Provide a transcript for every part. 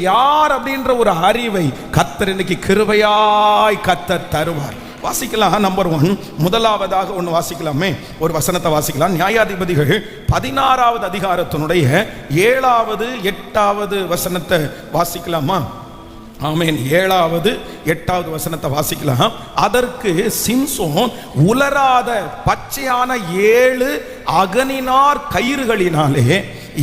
யார் அப்படின்ற ஒரு அறிவை கர்த்தர் இன்னைக்கு கிருபையாய் கர்த்தர் தருவார். வாசிக்கலாம். நம்பர் 1, முதலாவதாக ஒன்று வாசிக்கலாமே, ஒரு வசனத்தை வாசிக்கலாம். நியாயாதிபதிகள் 16வது அதிகாரத்தினுடைய 7வது 8வது வசனத்தை வாசிக்கலாமா? ஆமென். 7வது 8வது வசனத்தை வாசிக்கலாம். அதற்கு சிம்சோன் உலராத பச்சையான 7 அகனினார் கயிறுகளினாலே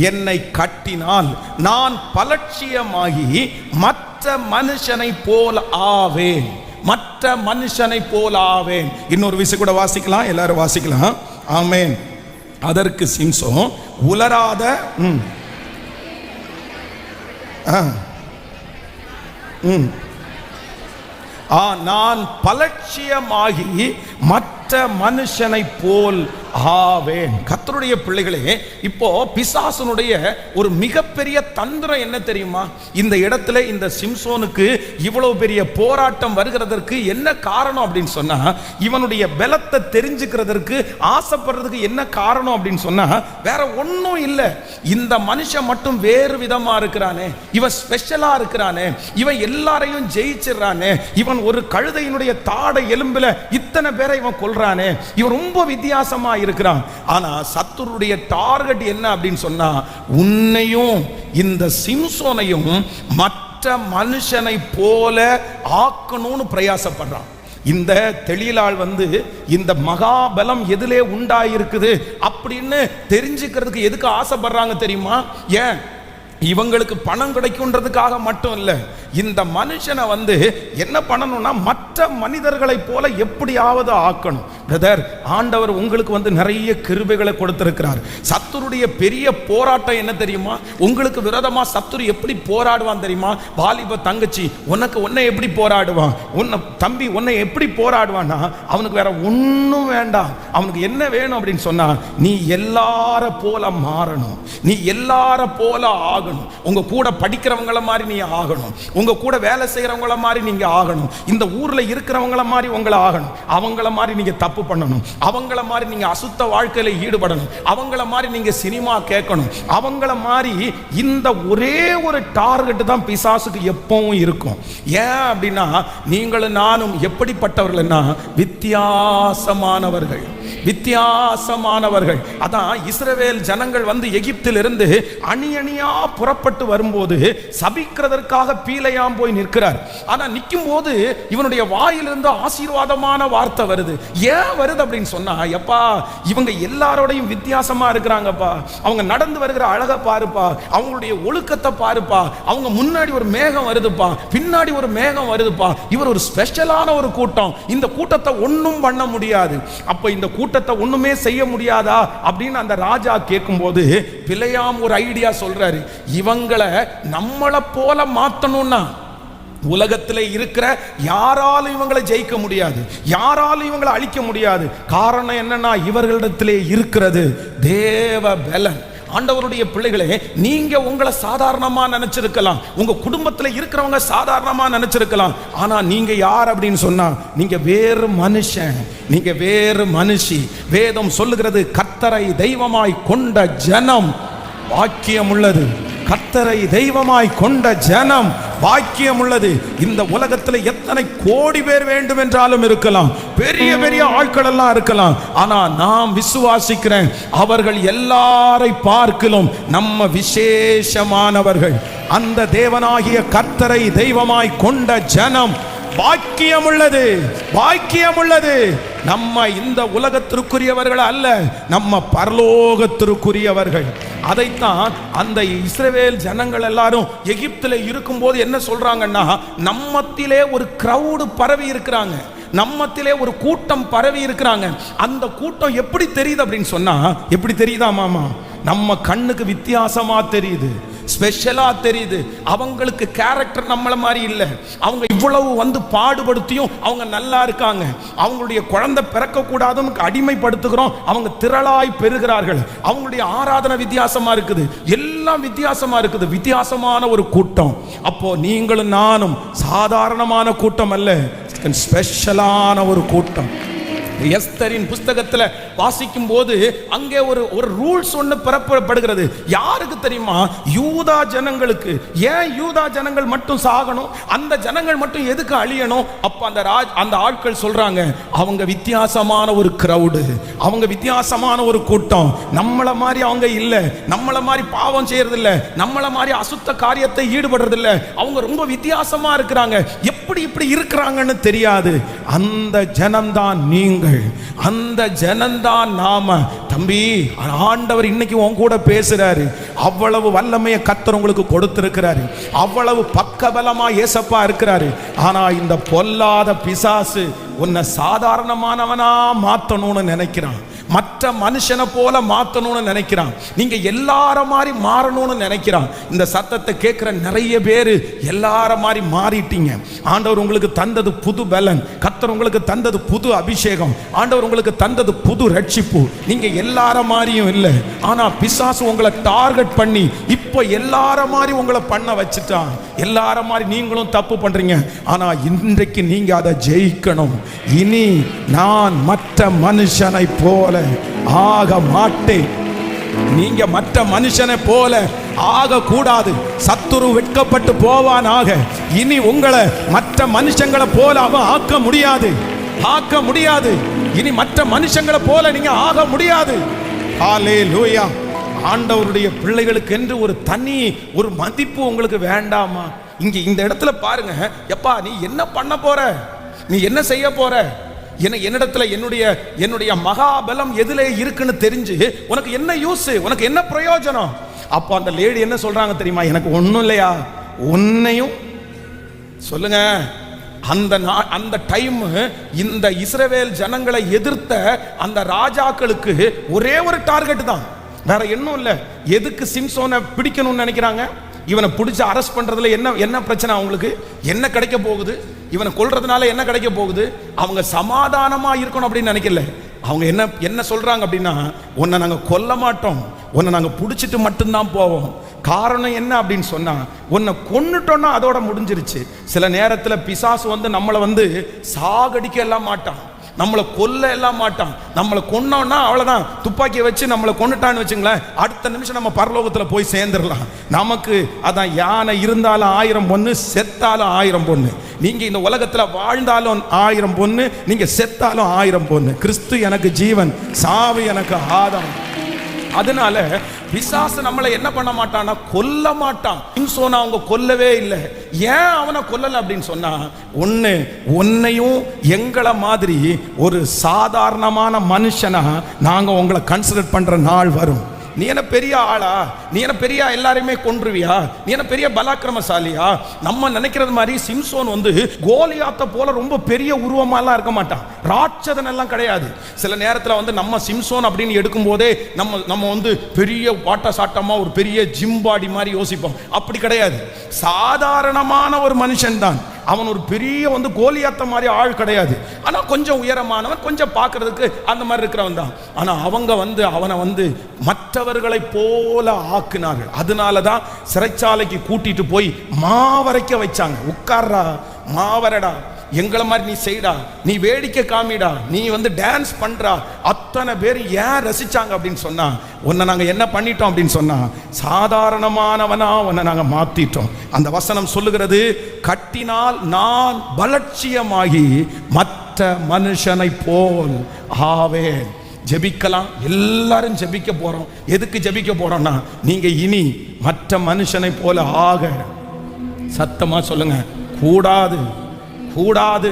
என்னை கட்டினால் நான் பலட்சியமாகி மற்ற மனுஷனை போல் ஆவேன், மற்ற மனுஷனை போல் ஆவேன். இன்னொரு விஷயம் கூட வாசிக்கலாம், எல்லாரும் வாசிக்கலாம். ஆமென். அதற்கு சிம்சோன் உலராத நான் பலட்சியமாகி மற்ற மனுஷனை போல் ஆவேன். கர்த்தருடைய பிள்ளைகளே, இப்போ பிசாசனுடைய ஒரு மிகப்பெரிய தந்திரம் என்ன தெரியுமா? இந்த இடத்துல இந்த சிம்சோனுக்கு இவ்வளவு பெரிய போராட்டம் வருகிறதற்கு என்ன காரணம் அப்படின்னு சொன்னா, இவனுடைய பலத்தை தெரிஞ்சுக்கிறதற்கு ஆசைப்படுறதுக்கு என்ன காரணம் அப்படின்னு சொன்னா, வேற ஒன்றும் இல்லை. இந்த மனுஷன் மட்டும் வேறு விதமா இருக்கிறானே, இவன் ஸ்பெஷலா இருக்கிறானே, இவன் எல்லாரையும் ஜெயிச்சிடறானே, இவன் ஒரு கழுதையினுடைய தாடை எலும்புல இத்தனை பேரை இவன் கொல்றானே, இவன் ரொம்ப வித்தியாசமா இருக்கிறான். ஆனா சத்துருடைய டார்கெட் என்ன அப்படின்னு சொன்னா, உன்னையும் இந்த சிம்சோனையும் மற்ற மனுஷனை போல ஆக்கணும்னு பிரயாசப்படுறான். இந்த தெளிலாள் இந்த மகாபலம் எதிலே உண்டாயிருக்குது அப்படின்னு தெரிஞ்சுக்கிறதுக்கு எதுக்கு ஆசைப்படுறாங்க தெரியுமா? ஏன்? இவங்களுக்கு பணம் கிடைக்கும்ன்றதுக்காக மட்டும் இல்லை. இந்த மனுஷனை என்ன பண்ணணும்னா, மற்ற மனிதர்களை போல எப்படியாவது ஆக்கணும். பிரதர், ஆண்டவர் உங்களுக்கு நிறைய கிருபைகளை கொடுத்திருக்கிறார். சத்துருடைய பெரிய போராட்டம் என்ன தெரியுமா? உங்களுக்கு விரோதமா சத்துரு எப்படி போராடுவான் தெரியுமா? வாலிப தங்கச்சி, உன்னை எப்படி போராடுவான்? தம்பி உன்னை எப்படி போராடுவான்னா, அவனுக்கு வேற ஒன்றும் வேண்டாம். அவனுக்கு என்ன வேணும் அப்படின்னு சொன்னா, நீ எல்லார போல மாறணும், நீ எல்லார போல ஆகணும், உங்க கூட படிக்கிறவங்கள மாதிரி நீ ஆகணும், உங்க கூட வேலை செய்யறவங்கள மாதிரி நீங்க ஆகணும், இந்த ஊர்ல இருக்கிறவங்கள மாதிரி உங்களை ஆகணும், அவங்கள மாதிரி நீங்க தப்பு பண்ணணும், அவங்கள மாதிரி நீங்க அசுத்த வாழ்க்கையில ஈடுபடணும், அவங்கள மாதிரி நீங்க சினிமா கேட்கணும், அவங்கள மாதிரி. இந்த ஒரே ஒரு டார்கெட் தான் பிசாசுக்கு எப்பவும் இருக்கும். ஏன் அப்படின்னா, நீங்களும் நானும் எப்படிப்பட்டவர்கள்னா வித்தியாசமானவர்கள், வித்தியாசமானவர்கள். அதான் இஸ்ரவேல் ஜனங்கள் எகிப்திலிருந்து அணி அணியா புறப்பட்டு வரும்போது சபிக்கிறதற்காக பீலையாம் போய் நிற்கிறார். ஆனா நிற்கும் போது இவனுடைய வாயிலிருந்து ஆசீர்வாதமான வார்த்தை வருது. ஏன் வருது அப்படின்னு சொன்னா, எப்பா இவங்க எல்லாரோடையும் வித்தியாசமா இருக்கிறாங்கப்பா, அவங்க நடந்து வருகிற அழகை பாருப்பா, அவங்களுடைய ஒழுக்கத்தை பாருப்பா, அவங்க முன்னாடி ஒரு மேகம் வருதுப்பா, பின்னாடி ஒரு மேகம் வருதுப்பா, இவர் ஒரு ஸ்பெஷலான ஒரு கூட்டம், இந்த கூட்டத்தை ஒன்றும் பண்ண முடியாது. அப்ப இந்த கூட்டத்தை ஒண்ணுமே செய்ய முடியாதா அப்படின்னு அந்த ராஜா கேட்கும்போது பிலேயாம் ஒரு ஐடியா சொல்றாரு. இவங்களை நம்மளை போல மாத்தணும்னா உலகத்தில் இருக்கிற யாராலும் இவங்களை ஜெயிக்க முடியாது, யாராலும் இவங்களை அழிக்க முடியாது. காரணம் என்னன்னா, இவர்களிடத்திலே இருக்கிறது தேவ பலன். ஆண்டவருடைய பிள்ளைகளே, நீங்க உங்களை சாதாரணமா நினைச்சிருக்கலாம், உங்க குடும்பத்தில் இருக்கிறவங்க சாதாரணமா நினைச்சிருக்கலாம். ஆனா நீங்க யார் அப்படின்னு சொன்னா, நீங்க வேறு மனுஷன், நீங்க வேறு மனுஷி. வேதம் சொல்லுகிறது, கர்த்தரை தெய்வமாய் கொண்ட ஜனம் பாக்கியம் உள்ளது. கர்த்தரை தெய்வமாய் கொண்ட ஜனம் பாக்கியம் உள்ளது. இந்த உலகத்தில் எத்தனை கோடி பேர் வேண்டும் என்றாலும் இருக்கலாம், பெரிய பெரிய ஆட்கள் எல்லாம் இருக்கலாம். ஆனா நாம் விசுவாசிக்கிறேன், அவர்கள் எல்லாரை பார்க்கிலும் நம்ம விசேஷமானவர்கள். அந்த தேவனாகிய கர்த்தரை தெய்வமாய் கொண்ட ஜனம் பாக்கியம் உள்ளது, பாக்கியம் உள்ளது. நம்ம இந்த உலகத்திற்குரியவர்கள் அல்ல, நம்ம பரலோகத்திற்குரியவர்கள். அதைத்தான் அந்த இஸ்ரவேல் ஜனங்கள் எல்லாரும் எகிப்தில் இருக்கும்போது என்ன சொல்றாங்கன்னா, நம்மத்திலே ஒரு கிரவுடு பரவி இருக்கிறாங்க, நம்மத்திலே ஒரு கூட்டம் பரவி இருக்கிறாங்க. அந்த கூட்டம் எப்படி தெரியுது அப்படின்னு சொன்னா, எப்படி தெரியுதா மாமா? நம்ம கண்ணுக்கு வித்தியாசமா தெரியுது, ஸ்பெஷலா தெரியுது. அவங்களுக்கு கேரக்டர் நம்மள மாதிரி இல்லை. அவங்க இவ்வளவு பாடுபடுத்தியும் அவங்க நல்லா இருக்காங்க. அவங்களுடைய குழந்தை பிறக்க கூடாதுன்னு அடிமைப்படுத்துகிறோம், அவங்க திரளாய் பெறுகிறார்கள். அவங்களுடைய ஆராதனை வித்தியாசமா இருக்குது, எல்லாம் வித்தியாசமா இருக்குது, வித்தியாசமான ஒரு கூட்டம். அப்போ நீங்களும் நானும் சாதாரணமான கூட்டம் அல்ல, ஸ்பெஷலான ஒரு கூட்டம். எஸ்தரின் புஸ்தகத்துல வாசிக்கும் போது அங்கே ஒரு ரூல்ஸ் ஒன்று பிறப்பப்படுகிறது. யாருக்கு தெரியுமா? யூதா ஜனங்களுக்கு. ஏன் யூதா ஜனங்கள் மட்டும் சாகணும்? அந்த ஜனங்கள் மட்டும் எதுக்கு அழியணும்? அப்ப அந்த ஆட்கள் சொல்றாங்க, அவங்க வித்தியாசமான ஒரு கிரவுடு, அவங்க வித்தியாசமான ஒரு கூட்டம், நம்மள மாதிரி அவங்க இல்ல, நம்மள மாதிரி பாவம் செய்யறது இல்ல, நம்மள மாதிரி அசுத்த காரியத்தை ஈடுபடுறது இல்ல, அவங்க ரொம்ப வித்தியாசமா இருக்கிறாங்க. எப்படி இப்படி இருக்கிறாங்கன்னு தெரியாது. அந்த ஜனம்தான் நீங்கள், அந்த ஜனம்தான் நாம. தம்பி, ஆண்டவர் இன்னைக்கு உன் கூட பேசுறாரு. அவ்வளவு வல்லமையை கர்த்தர் உங்களுக்கு கொடுத்திருக்கிறாரு, அவ்வளவு பக்கபலமா ஏசப்பா இருக்கிறாரு. ஆனா இந்த பொல்லாத பிசாசு உன்னை சாதாரணமானவனா மாத்தணும்னு நினைக்கிறான், மற்ற மனுஷனை போல மாத்தணும்னு நினைக்கிறான், நீங்க எல்லார மாதிரி மாறணும்னு நினைக்கிறான். இந்த சத்தத்தை கேட்கிற நிறைய பேர் எல்லார மாதிரி மாறிட்டீங்க. ஆண்டவர் உங்களுக்கு தந்தது புது பலன், கர்த்தர் உங்களுக்கு தந்தது புது அபிஷேகம், ஆண்டவர் உங்களுக்கு தந்தது புது ரட்சிப்பு. நீங்க எல்லார மாதிரியும் இல்லை. ஆனா பிசாசு உங்களை டார்கெட் பண்ணி இப்போ எல்லார மாதிரி உங்களை பண்ண வச்சுட்டான். எல்லார மாதிரி நீங்களும் தப்பு பண்றீங்க. ஆனா இன்றைக்கு நீங்க அதை ஜெயிக்கணும். இனி நான் மற்ற மனுஷனை போல ஆக மாட்டேன். நீங்க மற்ற மனுஷனை போல ஆக கூடாது. சத்துரு வெட்கப்பட்டு போவானாக. இனி உங்களை மற்ற மனுஷங்களை போல அவன் ஆக்க முடியாது, ஆக்க முடியாது. இனி மற்ற மனுஷங்களை போல நீங்க ஆக முடியாது. ஹல்லேலூயா. ஆண்டவருடைய பிள்ளைகளுக்கு என்று ஒரு தனி ஒரு மதிப்பு உங்களுக்கு வேண்டாமா? இங்க இந்த இடத்துல பாருங்க, எப்பா நீ என்ன பண்ண போற, நீ என்ன செய்ய போற, என்னிடத்துல என்னுடைய மகாபலம் எதுல இருக்குன்னு தெரிஞ்சு உனக்கு என்ன யூஸ், உனக்கு என்ன பிரயோஜனம்? அப்போ அந்த லேடி என்ன சொல்றாங்க தெரியுமா? எனக்கு ஒன்றும் இல்லையா, உன்னையும் சொல்லுங்க. அந்த டைம் இந்த இஸ்ரவேல் ஜனங்களை எதிர்த்த அந்த ராஜாக்களுக்கு ஒரே ஒரு டார்கெட் தான், வேற இன்னும் இல்லை. எதுக்கு சிம்சோனை பிடிக்கணும்னு நினைக்கிறாங்க? இவனை பிடிச்சி அரெஸ்ட் பண்றதுல என்ன பிரச்சனை? அவங்களுக்கு என்ன கிடைக்க போகுது? இவனை கொல்றதுனால என்ன கிடைக்க போகுது? அவங்க சமாதானமா இருக்கணும் அப்படின்னு நினைக்கல. அவங்க என்ன சொல்றாங்க அப்படின்னா, உன்னை நாங்க கொல்ல மாட்டோம், உன்னை நாங்க பிடிச்சிட்டு மட்டும்தான் போவோம். காரணம் என்ன அப்படின்னு சொன்னா, உன்னை கொன்னுட்டோம்னா அதோட முடிஞ்சிருச்சு. சில நேரத்தில் பிசாசு நம்மளை சாகடிக்க எல்லாம் மாட்டான், நம்மளை கொல்ல எல்லாம் மாட்டான். நம்மளை கொன்னோன்னா அவ்வளோதான், துப்பாக்கியை வச்சு நம்மளை கொண்டுட்டான்னு வச்சுங்களேன், அடுத்த நிமிஷம் நம்ம பரலோகத்தில் போய் சேர்ந்துடலாம். நமக்கு அதான், யானை இருந்தாலும் 1000 பொண்ணு, செத்தாலும் 1000 பொண்ணு. நீங்க இந்த உலகத்தில் வாழ்ந்தாலும் 1000 பொண்ணு, நீங்க செத்தாலும் 1000 பொண்ணு. கிறிஸ்து எனக்கு ஜீவன், சாவு எனக்கு ஆதாரம். அதனால பிசாசு நம்மளை என்ன பண்ண மாட்டான்னா கொல்ல மாட்டான். சிம்சோனை அவங்க கொல்லவே இல்லை. ஏன் அவனை கொல்லல அப்படின்னு சொன்னா, உன்னையும் எங்களை மாதிரி ஒரு சாதாரணமான மனுஷனா நாங்க உங்களை கன்சிடர் பண்ற நாள் வரும். நீ என்ன பெரிய ஆளா, நீ என்ன பெரிய எல்லாரையுமே கொன்றுவியா, நீ என்ன பெரிய பலாக்கிரமசாலியா? நம்ம நினைக்கிறது மாதிரி சிம்சோன் கோலியாத்தை போல ரொம்ப பெரிய உருவமாலாம் இருக்க மாட்டான், ராட்சதன் எல்லாம் கிடையாது. சில நேரத்தில் நம்ம சிம்சோன் அப்படின்னு எடுக்கும் போதே நம்ம பெரிய வாட்ட சாட்டமா ஒரு பெரிய ஜிம்பாடி மாதிரி யோசிப்போம். அப்படி கிடையாது, சாதாரணமான ஒரு மனுஷன் தான் அவன். ஒரு பெரிய கோலியாத்த மாதிரி ஆள் கிடையாது. ஆனா கொஞ்சம் உயரமானவன், கொஞ்சம் பார்க்கறதுக்கு அந்த மாதிரி இருக்கிறவன் தான். ஆனா அவங்க அவனை மற்றவர்களை போல ஆக்குனார்கள். அதனாலதான் சிறைச்சாலைக்கு கூட்டிட்டு போய் மாவரைக்க வச்சாங்க. உட்கார்றா, மாவரடா, எங்களை மாதிரி நீ செய்டா, நீ வேடிக்கை காமிடா, நீ டான்ஸ் பண்றா. அத்தனை பேர் ஏன் ரசிச்சாங்க அப்படின்னு சொன்னா, உன்னை நாங்க என்ன பண்ணிட்டோம் அப்படின்னு சொன்னா, சாதாரணமானவனா உன்னை நாங்க மாத்திட்டோம். அந்த வசனம் சொல்லுகிறது, கட்டினால் நான் பலட்சியமாகி மற்ற மனுஷனை போல் ஆவேன். ஜெபிக்கலாம், எல்லாரும் ஜெபிக்க போறோம். எதுக்கு ஜெபிக்க போறோம்னா, நீங்க இனி மற்ற மனுஷனை போல ஆக. சத்தமா சொல்லுங்க, கூடாது, கூடாது.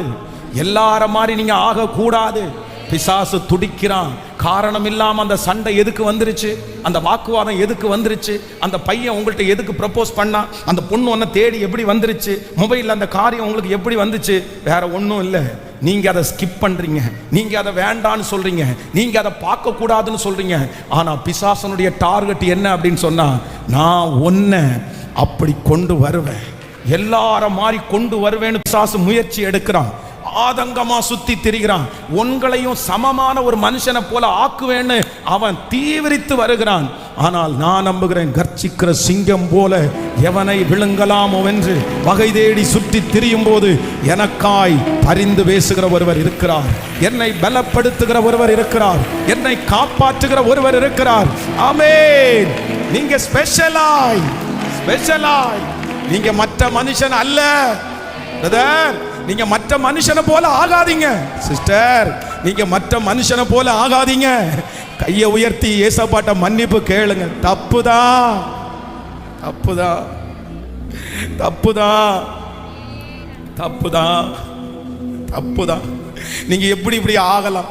எல்லார மாதிரி நீங்க ஆக கூடாது. பிசாசு துடிக்கிறான். காரணம் இல்லாம அந்த சண்டை எதுக்கு வந்துருச்சு, அந்த வாக்குவாதம் எதுக்கு வந்துருச்சு, அந்த பையன் உங்கள்கிட்ட எதுக்கு ப்ரப்போஸ் பண்ணா, அந்த பொண்ணு ஒன்ன தேடி எப்படி வந்துருச்சு, மொபைலில் அந்த காரியம் உங்களுக்கு எப்படி வந்துச்சு? வேற ஒன்றும் இல்லை. நீங்க அதை ஸ்கிப் பண்றீங்க, நீங்க அதை வேண்டான்னு சொல்றீங்க, நீங்க அதை பார்க்க கூடாதுன்னு சொல்றீங்க. ஆனா பிசாசனுடைய டார்கெட் என்ன அப்படின்னு சொன்னா, நான் ஒன்ன அப்படி கொண்டு வருவேன், எல்லார மாதிரி கொண்டு வருவேன்னு பிசாசு முயற்சி எடுக்கிறான். ஆதங்கமா சுத்தி திரிகிறான். உங்களையும் சமமான ஒரு மனுஷனை போல ஆக்குவேன்னு அவன் தீவிரித்து வருகிறான். ஆனால் நான் நம்புகிறேன், கர்ச்சிக்கிற சிங்கம் போல எவனை விழுங்கலாமோ என்று வகை தேடி சுற்றி திரியும் போது எனக்காய் பரிந்து பேசுகிற ஒருவர் இருக்கிறார், என்னை பலப்படுத்துகிற ஒருவர் இருக்கிறார், என்னை காப்பாற்றுகிற ஒருவர் இருக்கிறார். ஆமென். நீங்க ஸ்பெஷலாய் நீங்க மற்ற மனுஷன் அல்ல பிரதர். நீங்க மற்ற மனுஷனை போல ஆகாதீங்க சிஸ்டர். நீங்க மற்ற மனுஷனை போல ஆகாதீங்க. கையை உயர்த்தி ஏசப்பாட்ட மன்னிப்பு கேளுங்க. தப்புதான் தப்புதான் தப்புதான் தப்புதான் தப்புதான். நீங்க எப்படி இப்படி ஆகலாம்?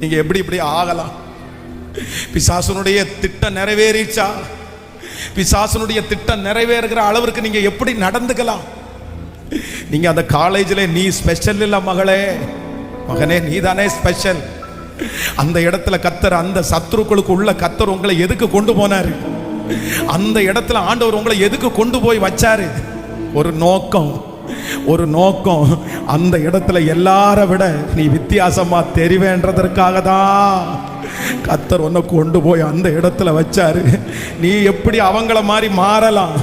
நீங்க எப்படி இப்படி ஆகலாம்? பிசாசுனுடைய திட்டம் நிறைவேறிச்சா? பிசாசுனுடைய திட்டம் நிறைவேறுகிற அளவிற்கு நீங்க எப்படி நடந்துக்கலாம்? நீங்க அந்த காலேஜில் நீ ஸ்பெஷல் இல்ல மகளே, மகனே, நீ தானே ஸ்பெஷல். அந்த இடத்துல கத்தர், அந்த சத்துருக்களுக்கு உள்ள கத்தர் உங்களை எதுக்கு கொண்டு போனாரு? அந்த இடத்துல ஆண்டவர் உங்களை எதுக்கு கொண்டு போய் வச்சாரு? ஒரு நோக்கம். அந்த இடத்துல எல்லார விட நீ வித்தியாசமா தெரிவேன்றதற்காக தான் கத்தர் உன்னை கொண்டு போய் அந்த இடத்துல வச்சாரு. நீ எப்படி அவங்கள மாதிரி மாறலாம்?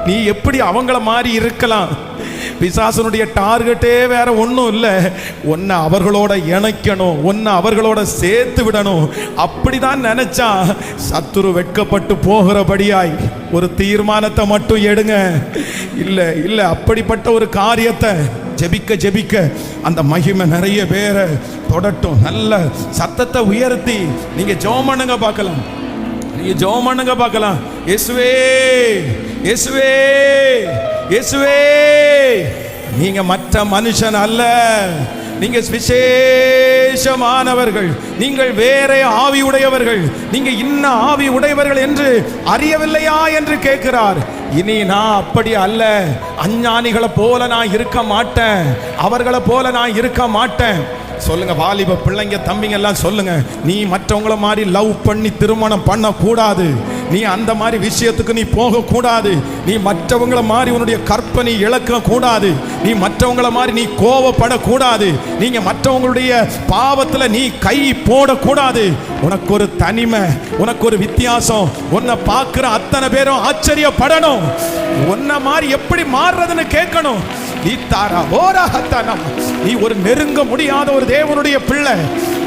நீ எப்படி அவங்கள மாதிரி இருக்கலாம்? பிசாசனுடைய டார்கெட்டே வேற ஒன்றும் இல்லை, உன்னை அவர்களோட இணைக்கணும், உன்னை அவர்களோட சேர்த்து விடணும். அப்படிதான் நினைச்சா சத்துரு வெட்கப்பட்டு போகிறபடியாய் ஒரு தீர்மானத்தை மட்டும் எடுங்க. இல்லை இல்லை, அப்படிப்பட்ட ஒரு காரியத்தை ஜெபிக்க அந்த மகிமை நிறைய பேரை தொடட்டும். நல்ல சத்தத்தை உயர்த்தி நீங்க ஜெபம் பண்ணுங்க பார்க்கலாம். நீங்க ஜெபம் பண்ணுங்க பார்க்கலாம். இயேசுவே இயேசுவே இயேசுவே, நீங்க மற்ற மனுஷன் அல்ல, நீங்க விசேஷமானவர்கள், நீங்கள் வேற ஆவி உடையவர்கள், நீங்க இன்ன ஆவி உடையவர்கள் என்று அறியவில்லையா என்று கேட்கிறார். இனி நான் அப்படி அல்ல, அஞ்ஞானிகளை போல நான் இருக்க மாட்டேன், அவர்களை போல நான் இருக்க மாட்டேன். சொல்லுங்க வாலிப பிள்ளைங்க தம்பிங்க எல்லாம் சொல்லுங்க, நீ மற்றவங்கள மாதிரி லவ் பண்ணி திருமணம் பண்ண கூடாது, நீ அந்த மாதிரி விஷயத்துக்கு நீ போக கூடாது, நீ மற்றவங்கள மாதிரி உன்னுடைய கற்பனை இழக்க கூடாது, நீ மற்றவங்கள மாதிரி நீ கோவப்படக்கூடாது, நீங்க மற்றவங்களுடைய பாவத்துல நீ கை போடக்கூடாது. உனக்கு ஒரு தனிமை, உனக்கு ஒரு வித்தியாசம், உன்னை பார்க்கிற அத்தனை பேரும் ஆச்சரியப்படணும். உன்னை மாதிரி எப்படி மாறுறதுன்னு கேட்கணும். நீ ஒரு நெருங்க முடியாத ஒரு தேவனுடைய பிள்ளை,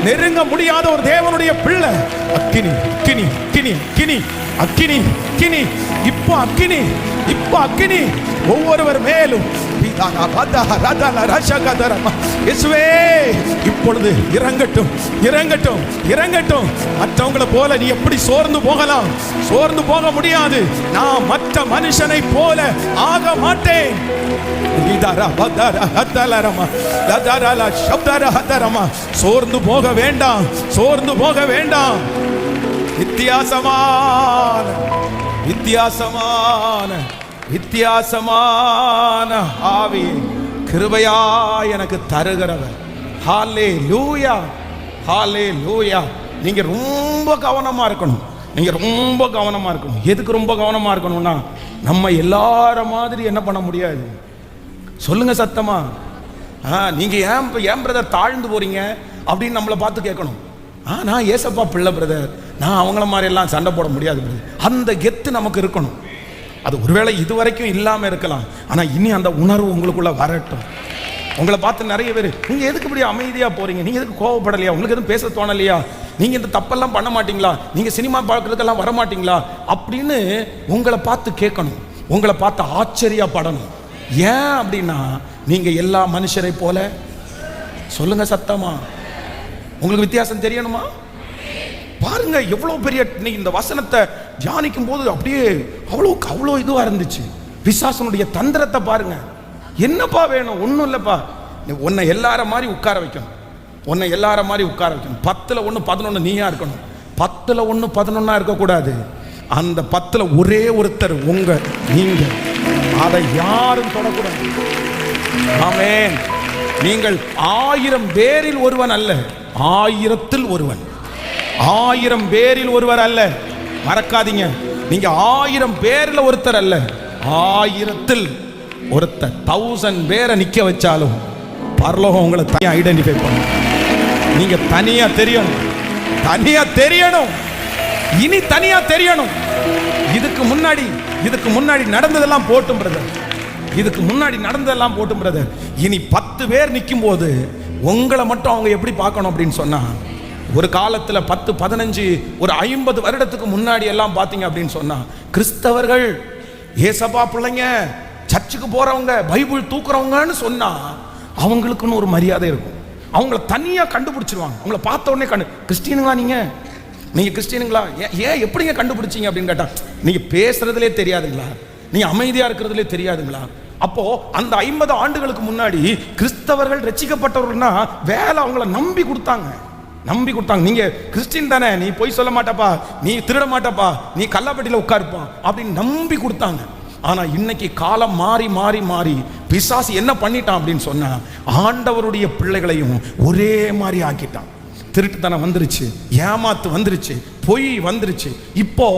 நெருங்க முடியாத ஒரு தேவனுடைய பிள்ளை. அக்கினி கினி கினி கினி அக்கினி கினி, இப்போ அக்கினி, இப்போ அக்கினி ஒவ்வொருவர் மேலும் இப்பொழுது இறங்கட்டும் இறங்கட்டும் இறங்கட்டும். மற்றவங்களை போல நீ எப்படி சோர்ந்து போகலாம்? சோர்ந்து போக முடியாது. நான் மற்ற மனுஷனை போல ஆக மாட்டேன். சோர்ந்து போக வேண்டாம், சோர்ந்து போக வேண்டாம். வித்தியாசமான வித்தியாசமான வித்தியாசமான ஆவி கிருபையா எனக்கு தருகிறவர். ஹல்லேலூயா ஹல்லேலூயா. நீங்க ரொம்ப கவனமா இருக்கணும், நீங்க ரொம்ப கவனமா இருக்கணும். எதுக்கு ரொம்ப கவனமா இருக்கணும்னா, நம்ம எல்லார மாதிரி என்ன பண்ண முடியாது. சொல்லுங்க சத்தமா. நீங்க ஏன் பிரதர் தாழ்ந்து போறீங்க அப்படின்னு நம்மளை பார்த்து கேட்கணும். நான் ஏசப்பா பிள்ளை பிரதர், நான் அவங்கள மாதிரி எல்லாம் சண்டை போட முடியாது பிரதர். அந்த கெத்து நமக்கு இருக்கணும். அது ஒருவேளை இதுவரைக்கும் இல்லாம இருக்கலாம், ஆனா இனி அந்த உணர்வு உங்களுக்குள்ள வரட்டும். உங்களை பார்த்து நிறைய பேர், நீங்க எதுக்கு இப்படி அமைதியா போறீங்க, நீங்க எதுக்கு கோவப்படலையா, உங்களுக்கு எதுவும் பேச தோணலையா, நீங்க இந்த தப்பெல்லாம் பண்ண மாட்டீங்களா, நீங்க சினிமா பார்க்கறதுக்கெல்லாம் வர மாட்டீங்களா அப்படின்னு உங்களை பார்த்து கேட்கணும், உங்களை பார்த்து ஆச்சரியப்படணும். ஏன் அப்படின்னா, நீங்க எல்லா மனுஷரை போல. சொல்லுங்க சத்தமா. உங்களுக்கு வித்தியாசம் தெரியணுமா? பாருங்க எவ்வளவு பெரிய, இந்த வசனத்தை தியானிக்கும் போது அப்படியே அவ்வளோ இதுவா இருந்துச்சு. பிசாசனுடைய தந்திரத்தை பாருங்க. என்னப்பா வேணும்? ஒன்றும் இல்லைப்பா, உன்னை எல்லார மாதிரி உட்கார வைக்கணும், உன்னை எல்லார மாதிரி உட்கார வைக்கணும். 10ல் 1 11 நீயா இருக்கணும், 10ல் 1 11 இருக்கக்கூடாது. அந்த 10ல் ஒரே ஒருத்தர் நீங்க, அதை யாரும் தொடக்கூடாது. ஆமென். நீங்கள் 1000 பேரில் ஒருவன் அல்ல, 1000ல் ஒருவன். 1000 பேரில் ஒருவர் அல்ல, மறக்காதீங்க. நீங்க 1000 பேர்ல ஒருத்தர் அல்ல, 1000ல் ஒருத்தர். 1000 பேரை நிக்க வச்சாலும் பரலோகம் உங்களை தனியா ஐடென்டிஃபை பண்ணும். நீங்க தனியா தெரியணும், தனியா தெரியணும், இனி தனியா தெரியணும். இதுக்கு முன்னாடி நடந்ததெல்லாம் போட்டும் பிரதர், இதுக்கு முன்னாடி நடந்ததெல்லாம் போட்டும் பிரதர். இனி 10 பேர் நிற்கும் போது உங்களை மட்டும் அவங்க எப்படி பார்க்கணும் அப்படின்னு சொன்னா, ஒரு காலத்துல 10, 15, ஒரு 50 வருடத்துக்கு முன்னாடி எல்லாம் பார்த்தீங்க அப்படின்னு சொன்னா, கிறிஸ்தவர்கள் ஏசப்பா பிள்ளைங்க, சர்ச்சுக்கு போறவங்க, பைபிள் தூக்குறவங்கன்னு சொன்னா அவங்களுக்குன்னு ஒரு மரியாதை இருக்கும். அவங்கள தனியா கண்டுபிடிச்சிருவாங்க. அவங்கள பார்த்த உடனே கிறிஸ்டியனுங்களா நீங்க கிறிஸ்டியனுங்களா, ஏன் எப்படிங்க கண்டுபிடிச்சீங்க அப்படின்னு கேட்டா, நீங்க பேசுறதுலே தெரியாதுங்களா, நீங்க அமைதியா இருக்கிறதுலே தெரியாதுங்களா? அப்போ அந்த 50 ஆண்டுகளுக்கு முன்னாடி கிறிஸ்தவர்கள் ரட்சிக்கப்பட்டவர்கள்னா வேலை அவங்கள நம்பி கொடுத்தாங்க. நீங்க கிறிஸ்டின் தானே, நீ பொய் சொல்ல மாட்டப்பா, நீ திருட மாட்டப்பா, நீ கல்லாப்பட்டியில உட்காருப்பா அப்படின்னு நம்பி கொடுத்தாங்க. ஆனா இன்னைக்கு காலம் மாறி பிசாசு என்ன பண்ணிட்டான் அப்படின்னு சொன்னா, ஆண்டவருடைய பிள்ளைகளையும் ஒரே மாதிரி ஆக்கிட்டான். திருட்டுத்தனம் வந்துருச்சு, ஏமாத்து வந்துருச்சு, பொய் வந்துருச்சு. இப்போ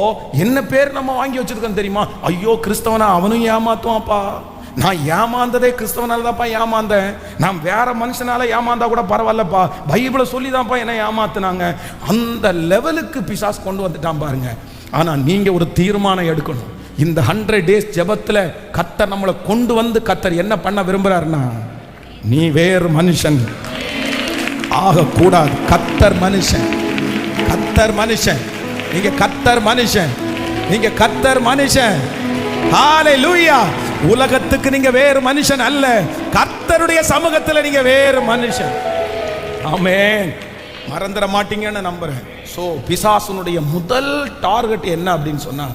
என்ன பேர் நம்ம வாங்கி வச்சிருக்கோம் தெரியுமா? ஐயோ கிறிஸ்தவனா, அவனும் ஏமாத்துவான்ப்பா. நான் ஏமாந்ததே கிறிஸ்தவனால தான்ப்பா ஏமாந்தேன், நான் வேற மனுஷனால ஏமாந்தா கூட பரவாயில்லப்பா, பைபிளை சொல்லி தான்ப்பா என்ன ஏமாத்துனாங்க. அந்த லெவலுக்கு பிசாசு கொண்டு வந்துட்டான் பாருங்க. ஆனா நீங்க ஒரு தீர்மானம் எடுக்கணும். இந்த 100 days ஜெபத்துல கர்த்தர் நம்மளை கொண்டு வந்து கர்த்தர் என்ன பண்ண விரும்புறாருன்னா, நீ வேறு மனுஷன் ஆக கூடாது. கர்த்தர் மனுஷன், நீங்க கர்த்தர் மனுஷன். ஹalleluya. உலகத்துக்கு நீங்க வேறு மனுஷன் அல்ல, கர்த்தருடைய சமூகத்தில் நீங்க வேறு மனுஷன். ஆமென். மறந்துட மாட்டீங்கன்னு நம்புறேன். சோ பிசாசுனுடைய முதல் டார்கெட் என்ன அப்படின்னு சொன்னா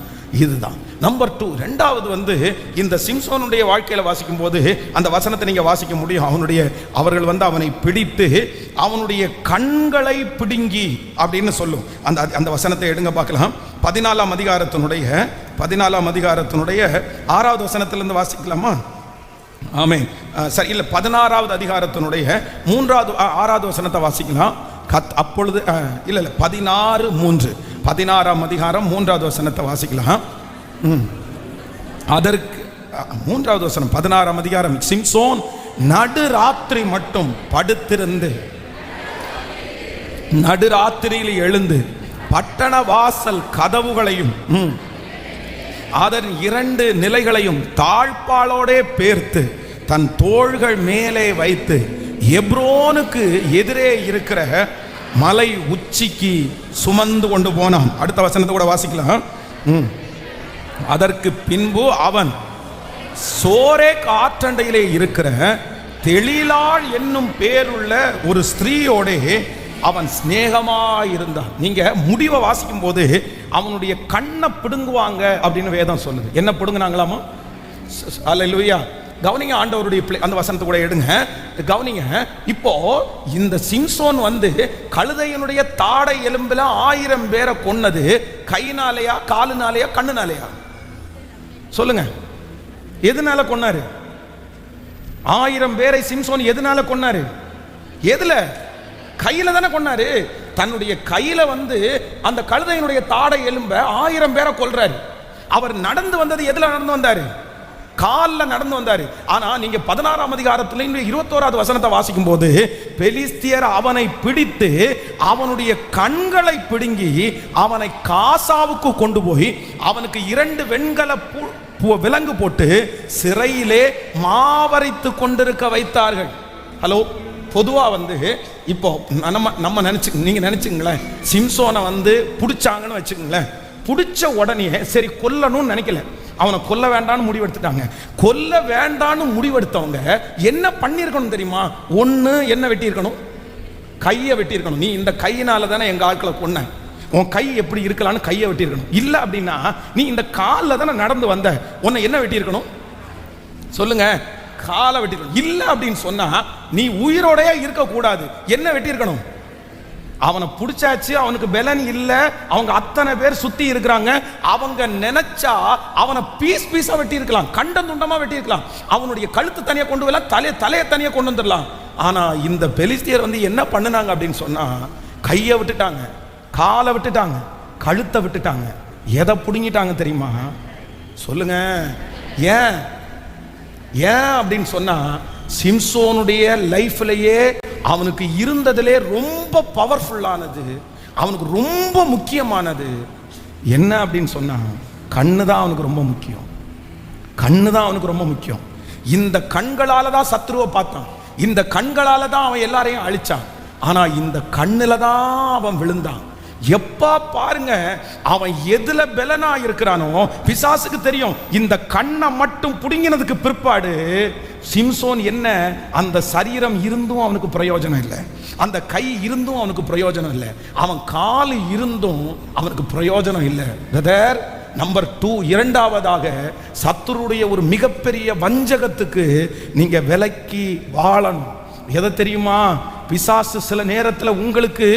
இதுதான். நம்பர் 2, ரெண்டாவது இந்த சிம்சோனுடைய வாழ்க்கையில வாசிக்கும் போது அந்த வசனத்தை நீங்க வாசிக்க முடியும். அவர்கள் அவனை பிடித்து அவனுடைய கண்களை பிடுங்கி அப்படின்னு சொல்லும். அந்த வசனத்தை எடுங்க பார்க்கலாம். 14ஆம் அதிகாரத்தினுடைய 6வது வசனத்திலிருந்து வாசிக்கலாமா? ஆமென். சரி, இல்ல 16வது அதிகாரத்தினுடைய 6வது வசனத்தை வாசிக்கலாம். அப்பொழுது இல்ல 16ஆம் அதிகாரம் 3வது வசனத்தை வாசிக்கலாம். அதற்கு 3வது வசனம் 16ஆம் அதிகாரம். சிம்சோன் நடுராத்திரி மட்டும் படுத்திருந்து நடுராத்திரியில் எழுந்து பட்டண வாசல் கதவுகளையும் அதன் 2 நிலைகளையும் தாழ்பாலோடே பேர்த்து தன் தோள்கள் மேலே வைத்து எப்ரோனுக்கு எதிரே இருக்கிற மலை உச்சிக்கு சுமந்து கொண்டு போனான். அடுத்த வசனத்தை கூட வாசிக்கலாம். அதற்கு பின்பு அவன் சோரேக் ஆற்றண்டையிலே இருக்கிற தெளிலாள் என்னும் பேருள்ள ஒரு ஸ்திரீயோட அவன் சிநேகமாயிருந்தான். நீங்க முடிவை வாசிக்கும் போது அவனுடைய கண்ணை பிடுங்குவாங்க அப்படின்னு வேதம் சொல்லுது. என்ன பிடுங்குனாங்களாமா? அல்லேலூயா. கவனிங்க, ஆண்டவருடைய அந்த வசனத்தை கூட எடுங்க, கவனிங்க. இப்போ இந்த சிம்சோன் கழுதையினுடைய தாடை எலும்புல 1000 பேரை கொன்னது கையினாலேயா, காலுனாலேயா, கண்ணுனாலேயா? சொல்லுங்க, எதனால கொன்னாரு? 1000 பேரை சிம்சோன் எதனால கொன்னாரு? எதுல? கையில தானே கொன்னாரு. தன்னுடைய கையில அந்த கழுதையினுடைய தாடை எலும்ப 1000 பேரை கொல்றாரு. அவர் நடந்து வந்தது எதுல நடந்து வந்தாரு? காலில் நடந்து வந்தாரு. ஆனா நீங்க 16ஆம் அதிகாரத்துல 21வது வசனத்தை வாசிக்கும் போது பெலிஸ்தியர் அவனை பிடித்து அவனுடைய கண்களை பிடுங்கி அவனை காசாவுக்கு கொண்டு போய் அவனுக்கு 2 வெண்கல விலங்கு போட்டு சிறையிலே மாவரைத்து கொண்டிருக்க வைத்தார்கள். ஹலோ, பொதுவா இப்போ நம்ம நீங்க நினைச்சுங்களேன், சிம்சோனை பிடிச்சாங்கன்னு வச்சுக்கோங்களேன். பிடிச்ச உடனே சரி கொல்லணும்னு நினைக்கல, அவனை கொல்ல வேண்டான்னு முடிவெடுத்துட்டாங்க. கொல்ல வேண்டான்னு முடிவெடுத்தவங்க என்ன பண்ணிருக்கணும் தெரியுமா? ஒண்ணு என்ன வெட்டியிருக்கணும்? கையை வெட்டியிருக்கணும். நீ இந்த கையினால தானே எங்க ஆட்களை கொன்ன, உன் கை எப்படி இருக்கலான்னு கையை வெட்டியிருக்கணும். இல்ல அப்படின்னா நீ இந்த காலில் தானே நடந்து வந்த, உன்னை என்ன வெட்டியிருக்கணும்? சொல்லுங்க, காலை வெட்டியிருக்கணும். இல்ல அப்படின்னு சொன்னா நீ உயிரோடையே இருக்க கூடாது, என்ன வெட்டியிருக்கணும்? அவனை பிடிச்சாச்சு, அவனுக்கு பலன் இல்ல, அவங்க அத்தனை பேர் சுத்தி இருக்கிறாங்க. அவங்க நினைச்சா அவனை பீஸ் பீஸா வெட்டி இருக்கலாம், கண்டம் துண்டமா வெட்டி இருக்கலாம், அவனுடைய கழுத்து தனியா கொண்டு வரலாம், தலையை தனியா கொண்டு வந்துடலாம். ஆனா இந்த பெலிஸ்தியர் என்ன பண்ணுனாங்க அப்படின்னு சொன்னா, கையை விட்டுட்டாங்க, காலை விட்டுட்டாங்க, கழுத்தை விட்டுட்டாங்க. எதை புடுங்கிட்டாங்க தெரியுமா? சொல்லுங்க, ஏன் அப்படின்னு சொன்னா சிம்சோனுடைய லைஃப்லயே அவனுக்கு இருந்ததிலே ரொம்ப பவர்ஃபுல்லானது, அவனுக்கு ரொம்ப முக்கியமானது என்ன அப்படின்னு சொன்னா, கண்ணு தான் அவனுக்கு ரொம்ப முக்கியம். கண்ணு தான் அவனுக்கு ரொம்ப முக்கியம். இந்த கண்களால தான் சத்ருவை பார்த்தான், இந்த கண்களால தான் அவன் எல்லாரையும் அழிச்சான். ஆனா இந்த கண்ணுல தான் அவன் விழுந்தான். எப்பா பாருங்க, அவன் எதுல பலனா இருக்கிறானோ பிசாசுக்கு தெரியும். இந்த கண்ணை மட்டும் புடுங்கினதுக்கு பிற்பாடு சிம்சோன் என்ன, அந்த சரீரம் இருந்தும் அவனுக்கு பிரயோஜனம் இல்லை, அந்த கை இருந்தும் அவனுக்கு பிரயோஜனம் இல்லை, அவன் கால் இருந்தும் அவனுக்கு பிரயோஜனம் இல்லை. பிரதர், நம்பர் 2, இரண்டாவதாக சத்துருடைய ஒரு மிகப்பெரிய வஞ்சகத்துக்கு நீங்க விலக்கி வாழணும். எதை தெரியுமா? பிசாசு சில நேரத்தில் உங்களுக்கு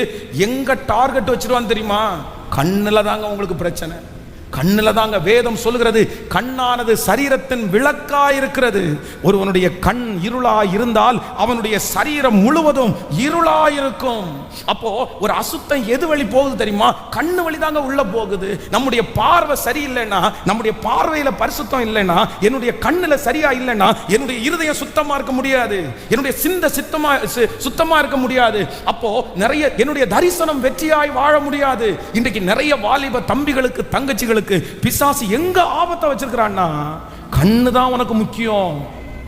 எங்க டார்கெட் வச்சிருவான்னு தெரியுமா? கண்ணுல தாங்க உங்களுக்கு பிரச்சனை, கண்ணுல தாங்க. வேதம் சொல்லுகிறது, கண்ணானது சரீரத்தின் விளக்காய் இருக்கிறது. ஒருவனுடைய கண் இருளாய் இருந்தால் அவனுடைய சரீரம் முழுவதும் இருளாய் இருக்கும். அப்போ ஒரு அசுத்தம் எது வழி போகுது தெரியுமா? கண்ணு வழி தாங்க உள்ள போகுது. நம்முடைய பார்வை சரியில்லைன்னா, நம்முடைய பார்வையில பரிசுத்தம் இல்லைன்னா, என்னுடைய கண்ணுல சரியா இல்லைன்னா என்னுடைய இருதயம் சுத்தமா இருக்க முடியாது, என்னுடைய சிந்தை சுத்தமா இருக்க முடியாது. அப்போ நிறைய என்னுடைய தரிசனம் வெற்றியாய் வாழ முடியாது. இன்றைக்கு நிறைய வாலிப தம்பிகளுக்கு தங்கச்சிகள் பிசாசு எங்க ஆபத்தை வச்சிருக்கிறான்னா, கண்ணு தான் உனக்கு முக்கியம்,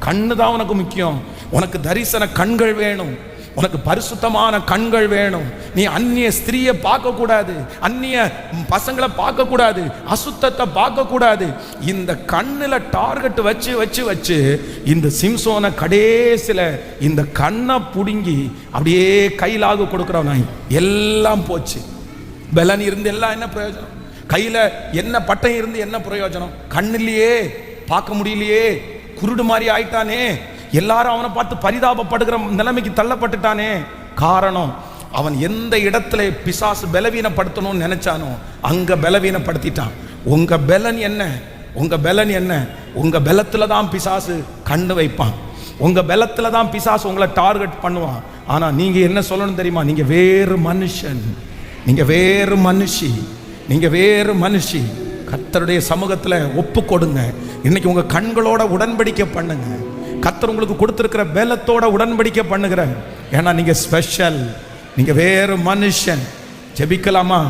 கண்ணு தான் உனக்கு முக்கியம். உனக்கு தரிசன கண்கள் வேணும், உனக்கு பரிசுத்தமான கண்கள் வேணும். நீ அந்நிய ஸ்திரியை பார்க்க கூடாது, அந்நிய பசங்களை பார்க்க கூடாது, அசுத்தத்தை பார்க்க கூடாது. இந்த கண்ணுல டார்கெட் வச்சு வச்சு வச்சு இந்த சிம்சோனை கடைசில இந்த கண்ணை புடுங்கி அப்படியே கையிலாக கொடுக்கிறவன் எல்லாம் போச்சு. பலன் இருந்து எல்லாம் என்ன பிரயோஜனம்? கையில என்ன பட்டம் இருந்து என்ன பிரயோஜனம்? கண்ணிலேயே பார்க்க முடியலையே, குருடு மாதிரி ஆயிட்டானே, எல்லாரும் அவனை பார்த்து பரிதாபப்படுகிற நிலைமைக்கு தள்ளப்பட்டுட்டானே. காரணம், அவன் எந்த இடத்துல பிசாசு பலவீனப்படுத்தணும்னு நினைச்சானோ அங்க பலவீனப்படுத்திட்டான். உங்க பலன் என்ன? உங்க பலன் என்ன? உங்க பலத்துல தான் பிசாசு கண்ணு வைப்பான், உங்க பலத்துல தான் பிசாசு உங்களை டார்கெட் பண்ணுவான். ஆனா நீங்க என்ன சொல்லணும் தெரியுமா? நீங்க வேறு மனுஷன், நீங்க வேறு மனுஷி, நீங்க வேறு மனுஷி. கர்த்தருடைய சமூகத்துல ஒப்பு கொடுங்க. இன்னைக்கு உங்க கண்களோட உடன்படிக்கை பண்ணுங்க. கர்த்தர் உங்களுக்கு கொடுத்திருக்கிற பலத்தோட உடன்படிக்கை பண்ணுகிற. ஏன்னா நீங்க ஸ்பெஷல், நீங்க வேறு மனுஷன். ஜெபிக்கலாமா?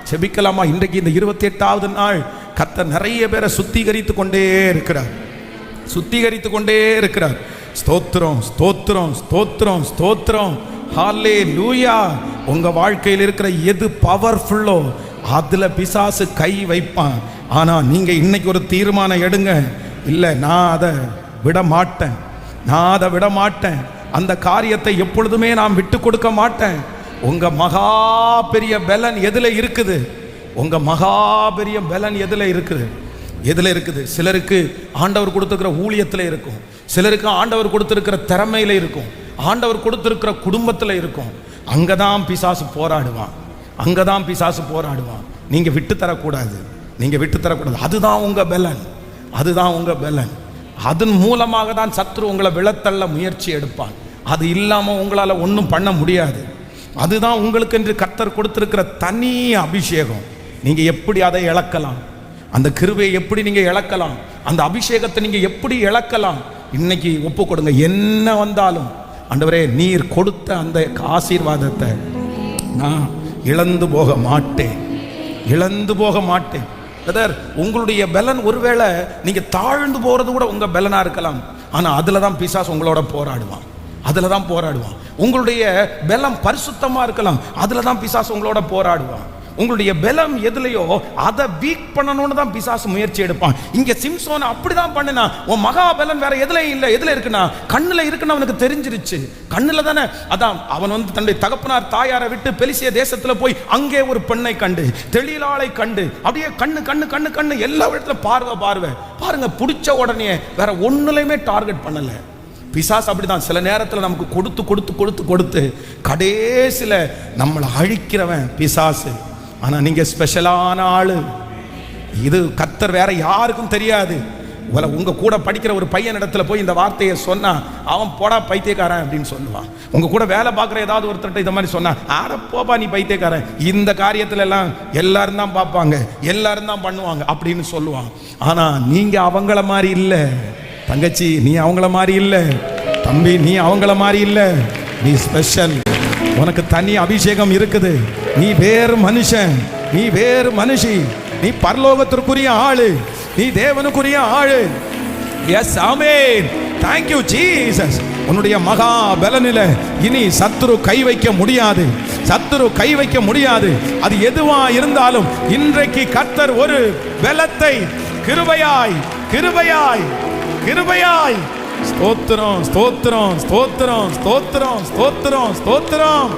ஜெபிக்கலாமா? இன்றைக்கு இந்த 28வது நாள் கர்த்தர் நிறைய பேரை சுத்திகரித்து கொண்டே இருக்கிறார், சுத்திகரித்து கொண்டே இருக்கிறார். ஸ்தோத்திரம், ஸ்தோத்திரம், ஸ்தோத்திரம், ஸ்தோத்திரம். ஹல்லேலூயா. உங்க வாழ்க்கையில் இருக்கிற எது பவர்ஃபுல்லோ அதுல பிசாசு கை வைப்பான். ஆனா நீங்க இன்னைக்கு ஒரு தீர்மானம் எடுங்க, இல்லை நான் அதை விட மாட்டேன், நான் அதை விட மாட்டேன், அந்த காரியத்தை எப்பொழுதுமே நான் விட்டு கொடுக்க மாட்டேன். உங்க மகா பெரிய பலன் எதுல இருக்குது? உங்க மகா பெரிய பலன் எதுல இருக்குது? எதுல இருக்குது? சிலருக்கு ஆண்டவர் கொடுத்திருக்கிற ஊழியத்துல இருக்கும், சிலருக்கு ஆண்டவர் கொடுத்திருக்கிற திறமையில இருக்கும், ஆண்டவர் கொடுத்திருக்கிற குடும்பத்துல இருக்கும். அங்கதான் பிசாசு போராடுவான், அங்கதான் பிசாசு போராடுவான். நீங்க விட்டு தரக்கூடாது, நீங்க விட்டு தரக்கூடாது. அதுதான் உங்க பலன், அதுதான் உங்க பலன். அதன் மூலமாக தான் சத்ரு உங்களை விழத்தள்ள முயற்சி எடுப்பான். அது இல்லாம உங்களால ஒன்றும் பண்ண முடியாது. அதுதான் உங்களுக்கு என்று கர்த்தர் கொடுத்திருக்கிற தனி அபிஷேகம். நீங்க எப்படி அதை இழக்கலாம்? அந்த கிருபையை எப்படி நீங்க இழக்கலாம்? அந்த அபிஷேகத்தை நீங்க எப்படி இழக்கலாம்? இன்னைக்கு ஒப்பு கொடுங்க. என்ன வந்தாலும் ஆண்டவரே, நீர் கொடுத்த அந்த ஆசீர்வாதத்தை நான் இழந்து போக மாட்டேன், இழந்து போக மாட்டேன். பிரதர், உங்களுடைய பலன் ஒருவேளை நீங்க தாழ்ந்து போறது கூட உங்க பலனா இருக்கலாம். ஆனா அதுல தான் பிசாசு உங்களோட போராடுவான், அதுல தான் போராடுவான். உங்களுடைய பலம் பரிசுத்தமா இருக்கலாம், அதுல தான் பிசாசு உங்களோட போராடுவான். உங்களுடைய பலம் எதுலையோ அதை வீக் பண்ணணும்னு தான் பிசாசு முயற்சி எடுப்பான். இங்க சிம்சோன் அப்படிதான் பண்ணினா. உன் மகா பலன் வேற எதுல இல்ல, எதுல இருக்குன்னா கண்ணுல இருக்குன்னு அவனுக்கு தெரிஞ்சிருச்சு. கண்ணுல தானே. அதான் அவன் வந்து தன்னுடைய தகப்பனார் தாயாரை விட்டு பெலிசிய தேசத்துல போய் அங்கே ஒரு பெண்ணை கண்டு, தெளிலாளை கண்டு, அப்படியே கண்ணு கண்ணு கண்ணு கண்ணு எல்லா இடத்துல பார்வை பார்வை பாருங்க. பிடிச்ச உடனே வேற ஒண்ணுலையுமே டார்கெட் பண்ணல. பிசாசு அப்படிதான் சில நேரத்தில் நமக்கு கொடுத்து கொடுத்து கொடுத்து கொடுத்து கடைசியில் நம்மளை அழிக்கிறவன் பிசாசு. ஆனா நீங்க ஸ்பெஷலான ஆளு. இது கர்த்தர் வேற யாருக்கும் தெரியாது. உங்க கூட படிக்கிற ஒரு பையன் இடத்துல போய் இந்த வார்த்தையை சொன்னா அவன் போடா பைத்தியக்காரன் அப்படின்னு சொல்லுவான். உங்க கூட வேலை பார்க்குற ஏதாவது ஒருத்தர்கிட்ட இந்த மாதிரி சொன்னா, ஆட போப்பா நீ பைத்தியக்காரன், இந்த காரியத்துல எல்லாம் எல்லாரும் தான் பார்ப்பாங்க, எல்லாரும் தான் பண்ணுவாங்க அப்படின்னு சொல்லுவான். ஆனா நீங்க அவங்கள மாதிரி இல்லை தங்கச்சி, நீ அவங்கள மாதிரி இல்லை. தம்பி, நீ அவங்கள மாதிரி இல்ல, நீ ஸ்பெஷல். உனக்கு தனி அபிஷேகம் இருக்குது. நீ வேறு மனுஷன், நீ வேறு மனுஷி, நீ பரலோகத்திற்குரிய ஆளு, நீ தேவனுக்குரிய ஆளு. Yes, amen. Thank you Jesus. உன்னுடைய மகா பலனில இனி சத்துரு கை வைக்க முடியாது, சத்துரு கை வைக்க முடியாது. அது எதுவா இருந்தாலும் இன்றைக்கு கர்த்தர் ஒரு பலத்தை கிருபையாய் கிருபையாய் கிருபையாய். ஸ்தோத்திரம் ஸ்தோத்திரம் ஸ்தோத்திரம் ஸ்தோத்திரம் ஸ்தோத்திரம் ஸ்தோத்திரம்.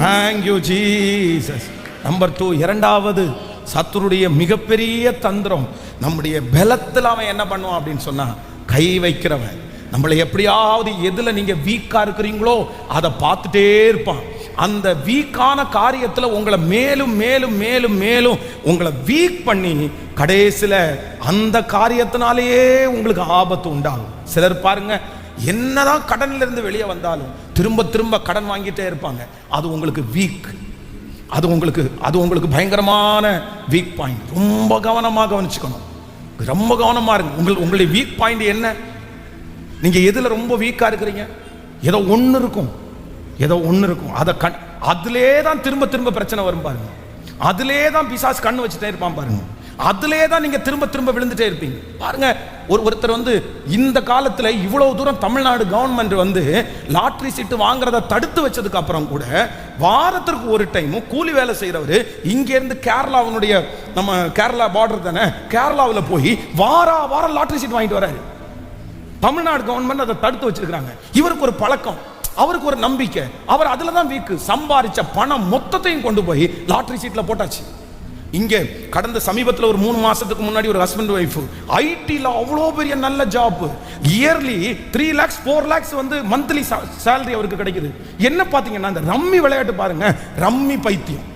Thank you Jesus. நம்பர் 2, இரண்டாவது சத்துருடைய மிகப்பெரிய தந்திரம், நம்முடைய பலத்தில் அவன் என்ன பண்ணுவான் அப்படின்னு சொன்னா, கை வைக்கிறவன். நம்மளை எப்படியாவது எதுல நீங்க வீக்கா இருக்கிறீங்களோ அதை பார்த்துட்டே இருப்பான். அந்த வீக்கான காரியத்தில் உங்களை மேலும் மேலும் மேலும் மேலும் உங்களை வீக் பண்ணி கடைசியில் அந்த காரியத்தினாலேயே உங்களுக்கு ஆபத்து உண்டாகும். சிலர் பாருங்க, என்னதான் கடன்ல இருந்து வெளியே வந்தாலும் திரும்ப திரும்ப கடன் வாங்கிட்டே இருப்பாங்க. அது உங்களுக்கு வீக், அது உங்களுக்கு பயங்கரமான வீக் பாயிண்ட். ரொம்ப கவனமாக கவனிச்சுக்கணும், ரொம்ப கவனமா இருங்க. உங்களுடைய வீக் பாயிண்ட் என்ன? நீங்க எதுல ரொம்ப வீக்கா இருக்கிறீங்க? ஏதோ ஒன்று இருக்கும், அதை அதிலே தான் திரும்ப திரும்ப பிரச்சனை வரும் பாருங்க. அதிலே தான் பிசாசு கண்ணு வச்சுட்டே இருப்பான் பாருங்க. அதிலே தான் நீங்க திரும்ப திரும்ப விழுந்துட்டே இருப்பீங்க பாருங்க. ஒருத்தர் வந்து இந்த காலத்துல இவ்வளவு தூரம் தமிழ்நாடு கவர்மெண்ட் லாட்டரி சீட்டு வாங்குறத தடுத்து வச்சதுக்கு அப்புறம் கூட வாரத்திற்கு ஒரு டைம் கூலி வேலை செய்யறவரு இங்க இருந்து கேரளாவுடைய, நம்ம கேரளா பார்டர் தானே, கேரளாவில் போய் வாரம் லாட்டரி சீட் வாங்கிட்டு வராரு. தமிழ்நாடு கவர்மெண்ட் அதை தடுத்து வச்சிருக்காங்க. இவருக்கு ஒரு பழக்கம், அவருக்கு ஒரு நம்பிக்கை, அவர் அதுல தான் வீக்கு. சம்பாதிச்ச பணம் மொத்தத்தையும் கொண்டு போய் லாட்டரி சீட்ல போட்டாச்சு. இங்கே கடந்த சமீபத்தில் ஒரு 3 மாசத்துக்கு முன்னாடி ஒரு ஹஸ்பண்ட் ஒய்ஃப் ஐடில அவ்வளோ பெரிய நல்ல job, yearly 3 lakhs 4 lakhs monthly salary அவருக்கு கிடைக்குது. என்ன பார்த்தீங்கன்னா இந்த ரம்மி விளையாட்டு பாருங்க, ரம்மி பைத்தியம்.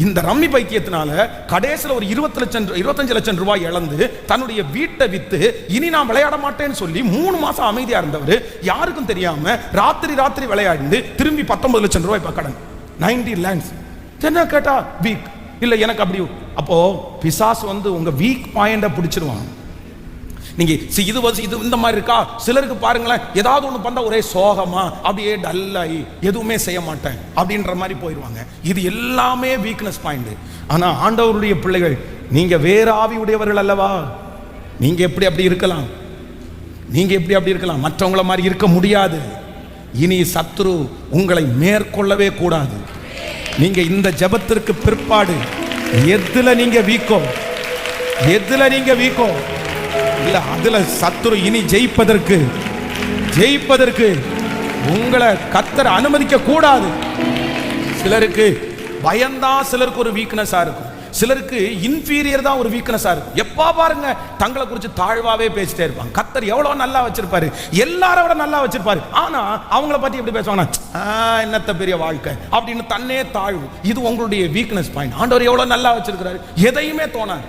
இந்த ரம்மி பைத்தியத்தினால கடைசியில் ஒரு 25 லட்சம் ரூபாய் இழந்து தன்னுடைய வீட்டை வித்து இனி நான் விளையாட மாட்டேன்னு சொல்லி 3 மாசம் அமைதியா இருந்தவர் யாருக்கும் தெரியாம ராத்திரி விளையாடி திரும்பி 19 லட்சம் ரூபாய் கடன், 90 lakhs. என்ன கேட்டா வீக் இல்ல, எனக்கு அப்படி. அப்போ பிசாசு உங்க வீக் பாயிண்ட பிடிச்சிருவான். நீங்க இது இந்த மாதிரி இருக்கா? சிலருக்கு பாருங்களேன், ஏதாவது ஒண்ணு பண்ணா ஒரே சோகமா அப்படியே டல்லாகி எதுவுமே செய்ய மாட்டேன் அப்படின்ற மாதிரி போயிடுவாங்க. இது எல்லாமே வீக்னஸ் பாயிண்ட். ஆனா ஆண்டவருடைய பிள்ளைகள், நீங்க வேற ஆவி உடையவர்கள் அல்லவா? நீங்க எப்படி அப்படி இருக்கலாம்? மற்றவங்கள மாதிரி இருக்க முடியாது. இனி சத்துரு உங்களை மேற்கொள்ளவே கூடாது. நீங்க இந்த ஜெபத்திற்கு பிற்பாடு எதுல நீங்க வீக்கோ இல்ல, அதுல சத்துரு இனி ஜெயிப்பதற்கு உங்களை கர்த்தர் அனுமதிக்க கூடாது. சிலருக்கு பயம்தான் சிலருக்கு ஒரு வீக்னஸா இருக்கும், சிலருக்கு இன்ஃபீரியர் தான் ஒரு வீக்னஸா இருக்கும். எப்பா பாருங்க தங்களை குறித்து தாழ்வாவே பேசிட்டே இருப்பாங்க. கர்த்தர் எவ்வளவு நல்லா வச்சிருப்பாரு, எல்லாரை விட நல்லா வச்சிருப்பாரு. ஆனா அவங்கள பத்தி எப்படி பேசுவாங்க, என்னத்த பெரிய வாழ்க்கை அப்படின்னு தன்னே தாழ்வு. இது உங்களுடைய வீக்னஸ் பாயிண்ட். ஆண்டவர் எவ்வளவு நல்லா வச்சிருக்கிறாரு, எதையுமே தோணாது.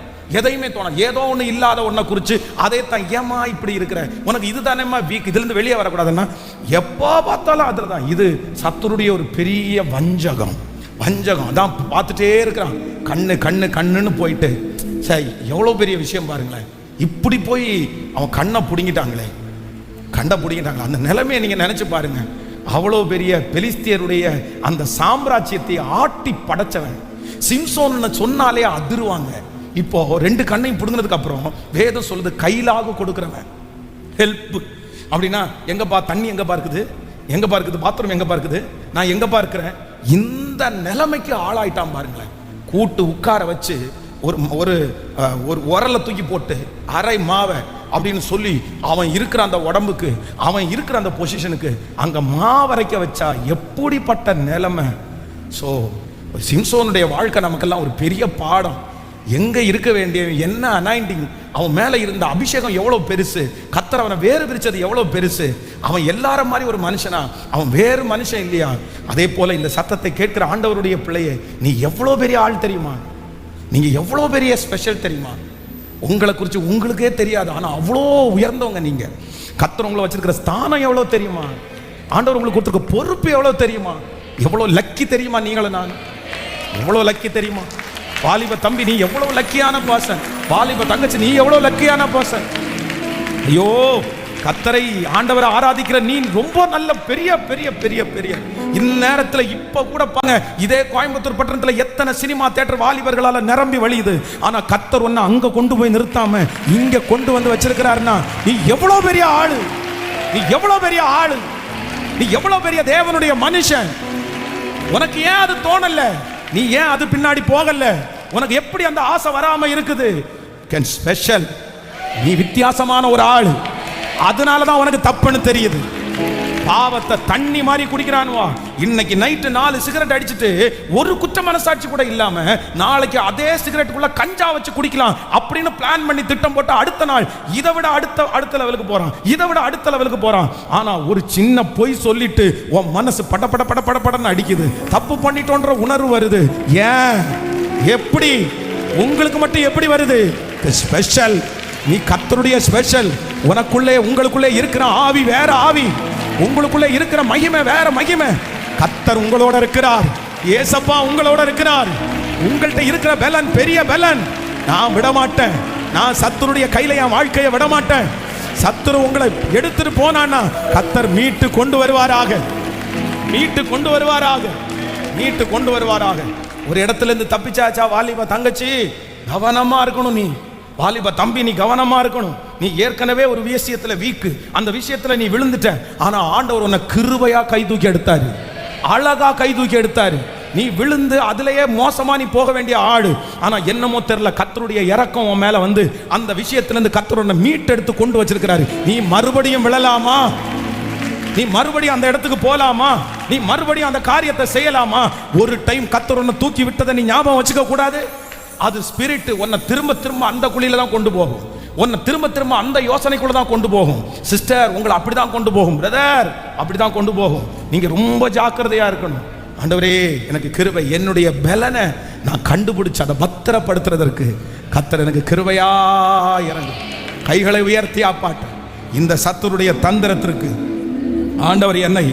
ஏதோ ஒண்ணு இல்லாத ஒன்ன குறிச்சு அதே தான், ஏமா இப்படி இருக்கிற, உனக்கு இதுதானேமா வீக், இதுல இருந்து வெளியே வரக்கூடாதுன்னா எப்போ பார்த்தாலும் அதுதான். இது சத்துருடைய ஒரு பெரிய வஞ்சகம். அதான் பார்த்துட்டே இருக்கிறான், கண்ணுன்னு போயிட்டு. சரி, எவ்வளோ பெரிய விஷயம் பாருங்களேன். இப்படி போய் அவன் கண்ணை பிடுங்கிட்டாங்களே, அந்த நிலைமையை நீங்க நினைச்சு பாருங்க. அவ்வளோ பெரிய பெலிஸ்தியருடைய அந்த சாம்ராஜ்யத்தை ஆட்டி படைச்சவன் சிம்சோன்னு சொன்னாலே அதிருவாங்க. இப்போ 2 கண்ணையும் பிடுங்கினதுக்கு அப்புறம் வேதம் சொல்லுது, கையிலாக கொடுக்கிறவன் ஹெல்ப். அப்படின்னா எங்கப்பா தண்ணி, எங்கப்பா இருக்குது பாத்ரூம், எங்கப்பா இருக்குது, நான் எங்கப்பா இருக்கிறேன். இந்த நிலைமைக்கு ஆளாயிட்டான் பாருங்களேன். கூட்டு உட்கார வச்சு ஒரு உரலை தூக்கி போட்டு அரை மாவை அப்படின்னு சொல்லி அவன் இருக்கிற அந்த உடம்புக்கு, அவன் இருக்கிற அந்த பொசிஷனுக்கு அங்க மாவரைக்க வச்சா எப்படிப்பட்ட நிலைமை. ஸோ சிம்சோனுடைய வாழ்க்கை நமக்கெல்லாம் ஒரு பெரிய பாடம். எங்க இருக்க வேண்டிய என்ன அனாயிண்டிங், அவன் மேல இருந்த அபிஷேகம் எவ்வளவு பெருசு, கர்த்தர் அவனை வேறு பிரிச்சது எவ்வளவு பெருசு. அவன் எல்லார மாதிரி ஒரு மனுஷனா, அவன் வேறு மனுஷன் இல்லையா? அதே போல இந்த சத்தத்தை கேட்கிற ஆண்டவருடைய பிள்ளையை, நீ எவ்வளவு பெரிய ஆள் தெரியுமா? நீங்க எவ்வளவு பெரிய ஸ்பெஷல் தெரியுமா? உங்களை குறித்து உங்களுக்கே தெரியாது, ஆனா அவ்வளோ உயர்ந்தவங்க நீங்க. கர்த்தர் உங்களை வச்சிருக்கிற ஸ்தானம் எவ்வளவு தெரியுமா? ஆண்டவர் உங்களுக்கு கொடுத்துருக்க பொறுப்பு எவ்வளவு தெரியுமா? எவ்வளவு லக்கி தெரியுமா? நீங்களும் நான் எவ்வளவு லக்கி தெரியுமா? வாலிப தம்பி நீ எவ்வளவு லக்கியான பர்சன், வாலிப தங்கச்சி நீ எவ்வளவு லக்கியான பர்சன். ஐயோ, கர்த்தரை ஆண்டவரை ஆராதிக்கிற நீ ரொம்ப நல்ல பெரிய பெரிய பெரிய பெரிய. இந்நேரத்தில் இப்ப கூட பாங்க, இதே கோயம்புத்தூர் பட்டணத்தில் எத்தனை சினிமா தியேட்டர் வாலிபர்களால நிரம்பி வழியுது. ஆனா கர்த்தர் ஒன்னு அங்க கொண்டு போய் நிறுத்தாம இங்க கொண்டு வந்து வச்சிருக்கிறாருன்னா நீ எவ்வளவு பெரிய ஆளு, நீ எவ்வளவு பெரிய ஆளு, நீ எவ்வளவு பெரிய தேவனுடைய மனுஷன். உனக்கு ஏன் அது தோணல? நீ ஏன் அது பின்னாடி போகல? உனக்கு எப்படி அந்த ஆசை வராம இருக்குது? ஸ்பெஷல், நீ வித்தியாசமான ஒரு ஆளு. அதனாலதான் உனக்கு தப்புன்னு தெரியுது. பாவத்தை தண்ணி மாதிரி குடிக்கிறான்வா. இன்னைக்கு நைட்டு 4 சிகரெட் அடிச்சுட்டு ஒரு குற்ற மனசாட்சி கூட இல்லாம நாளைக்கு அதே சிகரெட்டுக்குள்ள கஞ்சா வச்சு குடிக்கலாம் அப்படின்னு பிளான் பண்ணி திட்டம் போட்டு அடுத்த நாள் இதை விட அடுத்த லெவலுக்கு போறான், இதை விட அடுத்த லெவலுக்கு போறான். ஆனா ஒரு சின்ன பொய் சொல்லிட்டு உன் மனசு படன்னு அடிக்குது. தப்பு பண்ணிட்டோன்ற உணர்வு வருது. ஏன், எப்படி? உங்களுக்கு மட்டும் எப்படி வருது? ஸ்பெஷல், நீ கர்த்தருடைய ஸ்பெஷல். உனக்குள்ளே உங்களுக்குள்ளே இருக்கிற ஆவி வேற ஆவி, உங்களுக்குள்ளே இருக்கிற மகிமை வேற மகிமை. கர்த்தர் உங்களோட இருக்கிறார், ஏசப்பா உங்களோட இருக்கிறார். உங்கள்கிட்ட இருக்கிற பலன் பெரிய பலன். நான் விட மாட்டேன், நான் சத்துருடைய கையில என் வாழ்க்கையை விட மாட்டேன். சத்துரு உங்களை எடுத்துட்டு போனான்னா கர்த்தர் மீட்டு கொண்டு வருவாராக, மீட்டு கொண்டு வருவாராக, மீட்டு கொண்டு வருவாராக. ஒரு இடத்துல இருந்து தப்பிச்சாச்சா வாலிப தங்கச்சி, கவனமா இருக்கணும். நீ வாலிப தம்பி, நீ கவனமா இருக்கணும். நீ ஏற்கனவே ஒரு விஷயத்துல வீக்கு, அந்த விஷயத்துல நீ விழுந்துட்ட. ஆனா ஆண்டவர் உன்னை கிருபையா கை தூக்கி எடுத்தாரு, அழகா கை தூக்கி எடுத்தாரு. நீ விழுந்து அதுலயே மோசமா நீ போக வேண்டிய ஆடு. ஆனா என்னமோ தெரியல, கர்த்தருடைய இரக்கம் உன் மேல வந்து அந்த விஷயத்துல இருந்து கர்த்தர் உன்னை மீட்டெடுத்து கொண்டு வச்சிருக்கிறாரு. நீ மறுபடியும் விழலாமா? நீ மறுபடியும் அந்த இடத்துக்கு போலாமா? நீ மறுபடியும் அந்த காரியத்தை செய்யலாமா? ஒரு டைம் கர்த்தர் உன்னை தூக்கி விட்டதை நீ ஞாபகம் வச்சுக்க கூடாது. அது ஸ்பிரிட் உன்னை திரும்ப திரும்ப அந்த குழியில தான் கொண்டு போகும், உன்னை திரும்ப திரும்ப அந்த யோசனைக்குள்ள தான் கொண்டு போகும். சிஸ்டர், உங்களை அப்படிதான் கொண்டு போகும். பிரதர், அப்படிதான் கொண்டு போகும். நீங்க ரொம்ப ஜாக்கிரதையா இருக்கணும். ஆண்டவரே எனக்கு கிருபை, என்னுடைய பலனை நான் கண்டுபிடிச்சு அதை பத்திரப்படுத்துறதற்கு கர்த்தர் எனக்கு கிருபையா இறங்கு. கைகளை உயர்த்தி ஆப்பாட்ட இந்த சத்துருடைய தந்திரத்திற்கு ஆண்டவர் என்னை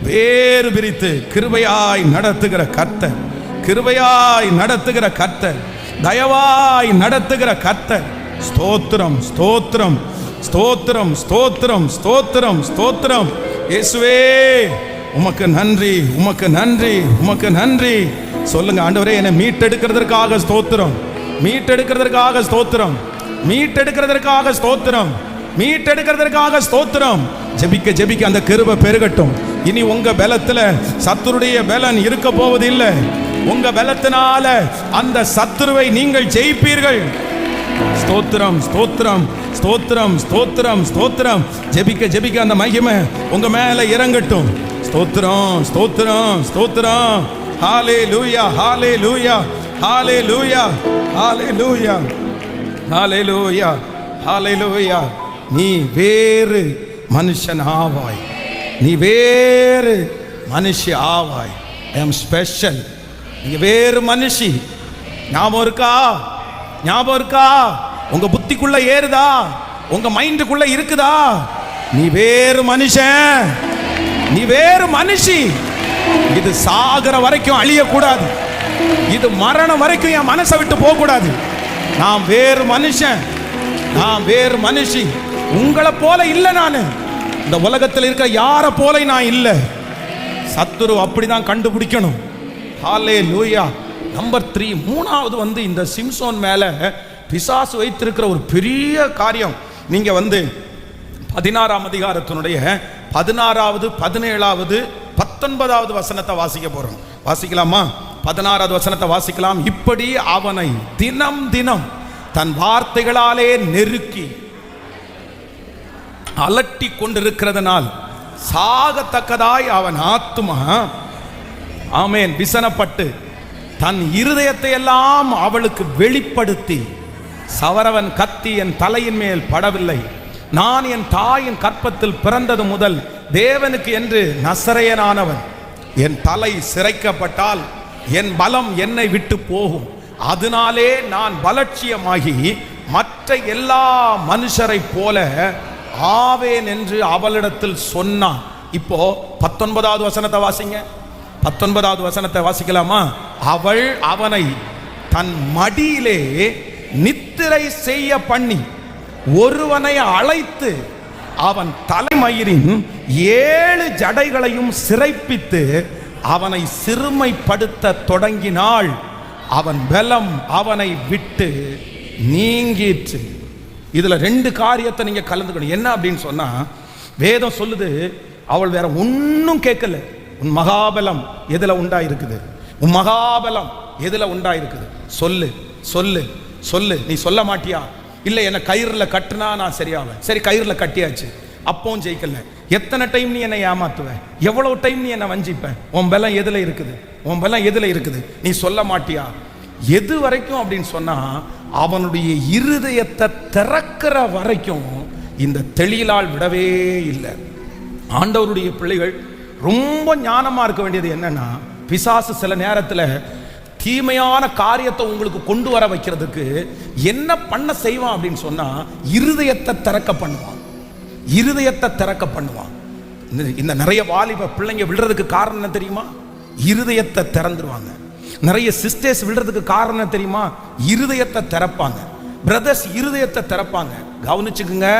வேறு பிரித்து கிருபையாய் நடத்துகிற கர்த்தர், கிருபையாய் நடத்துகிற கர்த்தர், தயவாய் நடத்துகிற கர்த்தர். ஸ்தோத்திரம், ஸ்தோத்திரம், ஸ்தோத்திரம், ஸ்தோத்திரம், ஸ்தோத்திரம், ஸ்தோத்திரம். இயேசுவே உமக்கு நன்றி, உமக்கு நன்றி, உமக்கு நன்றி. சொல்லுங்க, ஆண்டவரே என்னை மீட்டெடுக்கிறதற்காக ஸ்தோத்திரம், மீட்டெடுக்கிறதற்காக ஸ்தோத்திரம், மீட்டெடுக்கிறதற்காக ஸ்தோத்திரம், மீட்டெடுக்கிறதற்காக ஸ்தோத்திரம். ஜெபிக்க ஜெபிக்க அந்த கிருபை பெருகட்டும். இனி உங்க பலத்துல சத்துருடைய பலன் இருக்க போவது இல்லை. உங்க பலத்தினால அந்த சத்துருவை நீங்கள் ஜெயிப்பீர்கள். ஸ்தோத்திரம், ஸ்தோத்திரம், ஸ்தோத்திரம், ஸ்தோத்திரம், ஸ்தோத்திரம். ஜெபிக்க ஜெபிக்க அந்த மகிமை உங்க மேல இறங்கட்டும். ஸ்தோத்திரம், ஸ்தோத்திரம், ஸ்தோத்திரம். ஹalleluya, ஹalleluya, ஹalleluya, ஹalleluya, ஹalleluya, ஹalleluya. நீ வேறு மனுஷன் ஆவாய், நீ வேறு மனுஷி ஆவாய். ஐ அம் ஸ்பெஷல். நீங்க வேறு மனுஷி. ஞாபகம் இருக்கா? ஞாபகம் இருக்கா? உங்க புத்திக்குள்ள ஏறுதா? உங்க மைண்டுக்குள்ள இருக்குதா? நீ வேறு மனுஷன், நீ வேறு மனுஷி. இது சாகர வரைக்கும் அழியக்கூடாது, இது மரணம் வரைக்கும் என் மனசை விட்டு போக கூடாது. நான் வேறு மனுஷன், நான் வேறு மனுஷி. உங்களை போல இல்லை. நான் இந்த உலகத்தில் இருக்க யாரை போல நான் இல்லை. சத்துரு அப்படிதான் கண்டுபிடிக்கணும். ஹalleluya. நம்பர் 3, மூணாவது வந்து இந்த சிம்சோன் மேல பிசாசு வைத்திருக்கிற ஒரு பெரிய காரியம். நீங்க வந்து 16ஆம் அதிகாரத்தினுடைய 16வது 17வது 19வது வசனத்தை வாசிக்க போறோம். வாசிக்கலாமா? 16வது வசனத்தை வாசிக்கலாம். இப்படி அவனை தினம் தினம் தன் வார்த்தைகளாலே நெருக்கி அலட்டி கொண்டிருக்கிறதுனால் சாகத்தக்கதாய் அவன் ஆத்துமா, ஆமென், விசனப்பட்டு தன் இருதயத்தை எல்லாம் அவளுக்கு வெளிப்படுத்தி, சவரவன் கத்தி என் தலையின் மேல் படவில்லை, நான் என் தாயின் கற்பத்தில் பிறந்தது முதல் தேவனுக்கு என்று நசரேயனானவன், என் தலை சிரைக்கப்பட்டால் என் பலம் என்னை விட்டு போகும், அதனாலே நான் பலட்சியமாகி மற்ற எல்லா மனுஷரை போல ஆவேன் என்று அவளிடத்தில் சொன்னான். இப்போ 19வது வசனத்தை வாசிங்க. 19வது வசனத்தை வாசிக்கலாமா? அவள் அவனை தன் மடியிலே நித்திரை செய்ய பண்ணி ஒருவனை அழைத்து அவன் தலைமயிரின் 7 ஜடைகளையும் சிறைப்பித்து அவனை சிறுமைப்படுத்த தொடங்கினாள். அவன் பலம் அவனை விட்டு நீங்கிற்று. இதுல 2 காரியத்தை நீங்க கலந்துக்கணும். என்ன அப்படின்னு சொன்னா, வேதம் சொல்லுது, அவள் வேற ஒன்னும் கேட்கல. உன் மகாபலம் எதுல உண்டாயிருக்குது? உன் மகாபலம் எதுல உண்டாயிருக்குது? சொல்லு சொல்லு சொல்லு. நீ சொல்ல மாட்டியா? இல்ல என்ன கயிறுல கட்டுனா நான் சரியாவேன். சரி, கயிறுல கட்டியாச்சு, அப்பவும் ஜெயிக்கல. எத்தனை டைம் நீ என்னை ஏமாத்துவ? எவ்வளவு டைம் நீ என்னை வஞ்சிப்ப? உன் பலம் எதுல இருக்குது? உன் பலம் எதுல இருக்குது? நீ சொல்ல மாட்டியா? எது வரைக்கும் அப்படின்னு சொன்னா, அவனுடைய இருதயத்தை திறக்கிற வரைக்கும் இந்த தெளிலால் விடவே இல்லை. ஆண்டவருடைய பிள்ளைகள் ரொம்ப ஞானமா இருக்க வேண்டியது என்னன்னா, பிசாசு சில நேரத்தில் தீமையான காரியத்தை உங்களுக்கு கொண்டு வர வைக்கிறதுக்கு என்ன பண்ண செய்வான் அப்படின்னு சொன்னா, இருதயத்தை திறக்க பண்ணுவான். இருதயத்தை திறக்க பண்ணுவான். இந்த நிறைய வாலிப பிள்ளைங்க விழுறதுக்கு காரணம் என்ன தெரியுமா? இருதயத்தை திறந்துருவாங்க. நிறைய சிஸ்டர்ஸ் விழுறதுக்கு காரணம் தெரியுமா? இருதயத்தை திறப்பாங்க. பிரதர்ஸ் இருதயத்தை திறப்பாங்க. கவனிச்சுக்குங்க,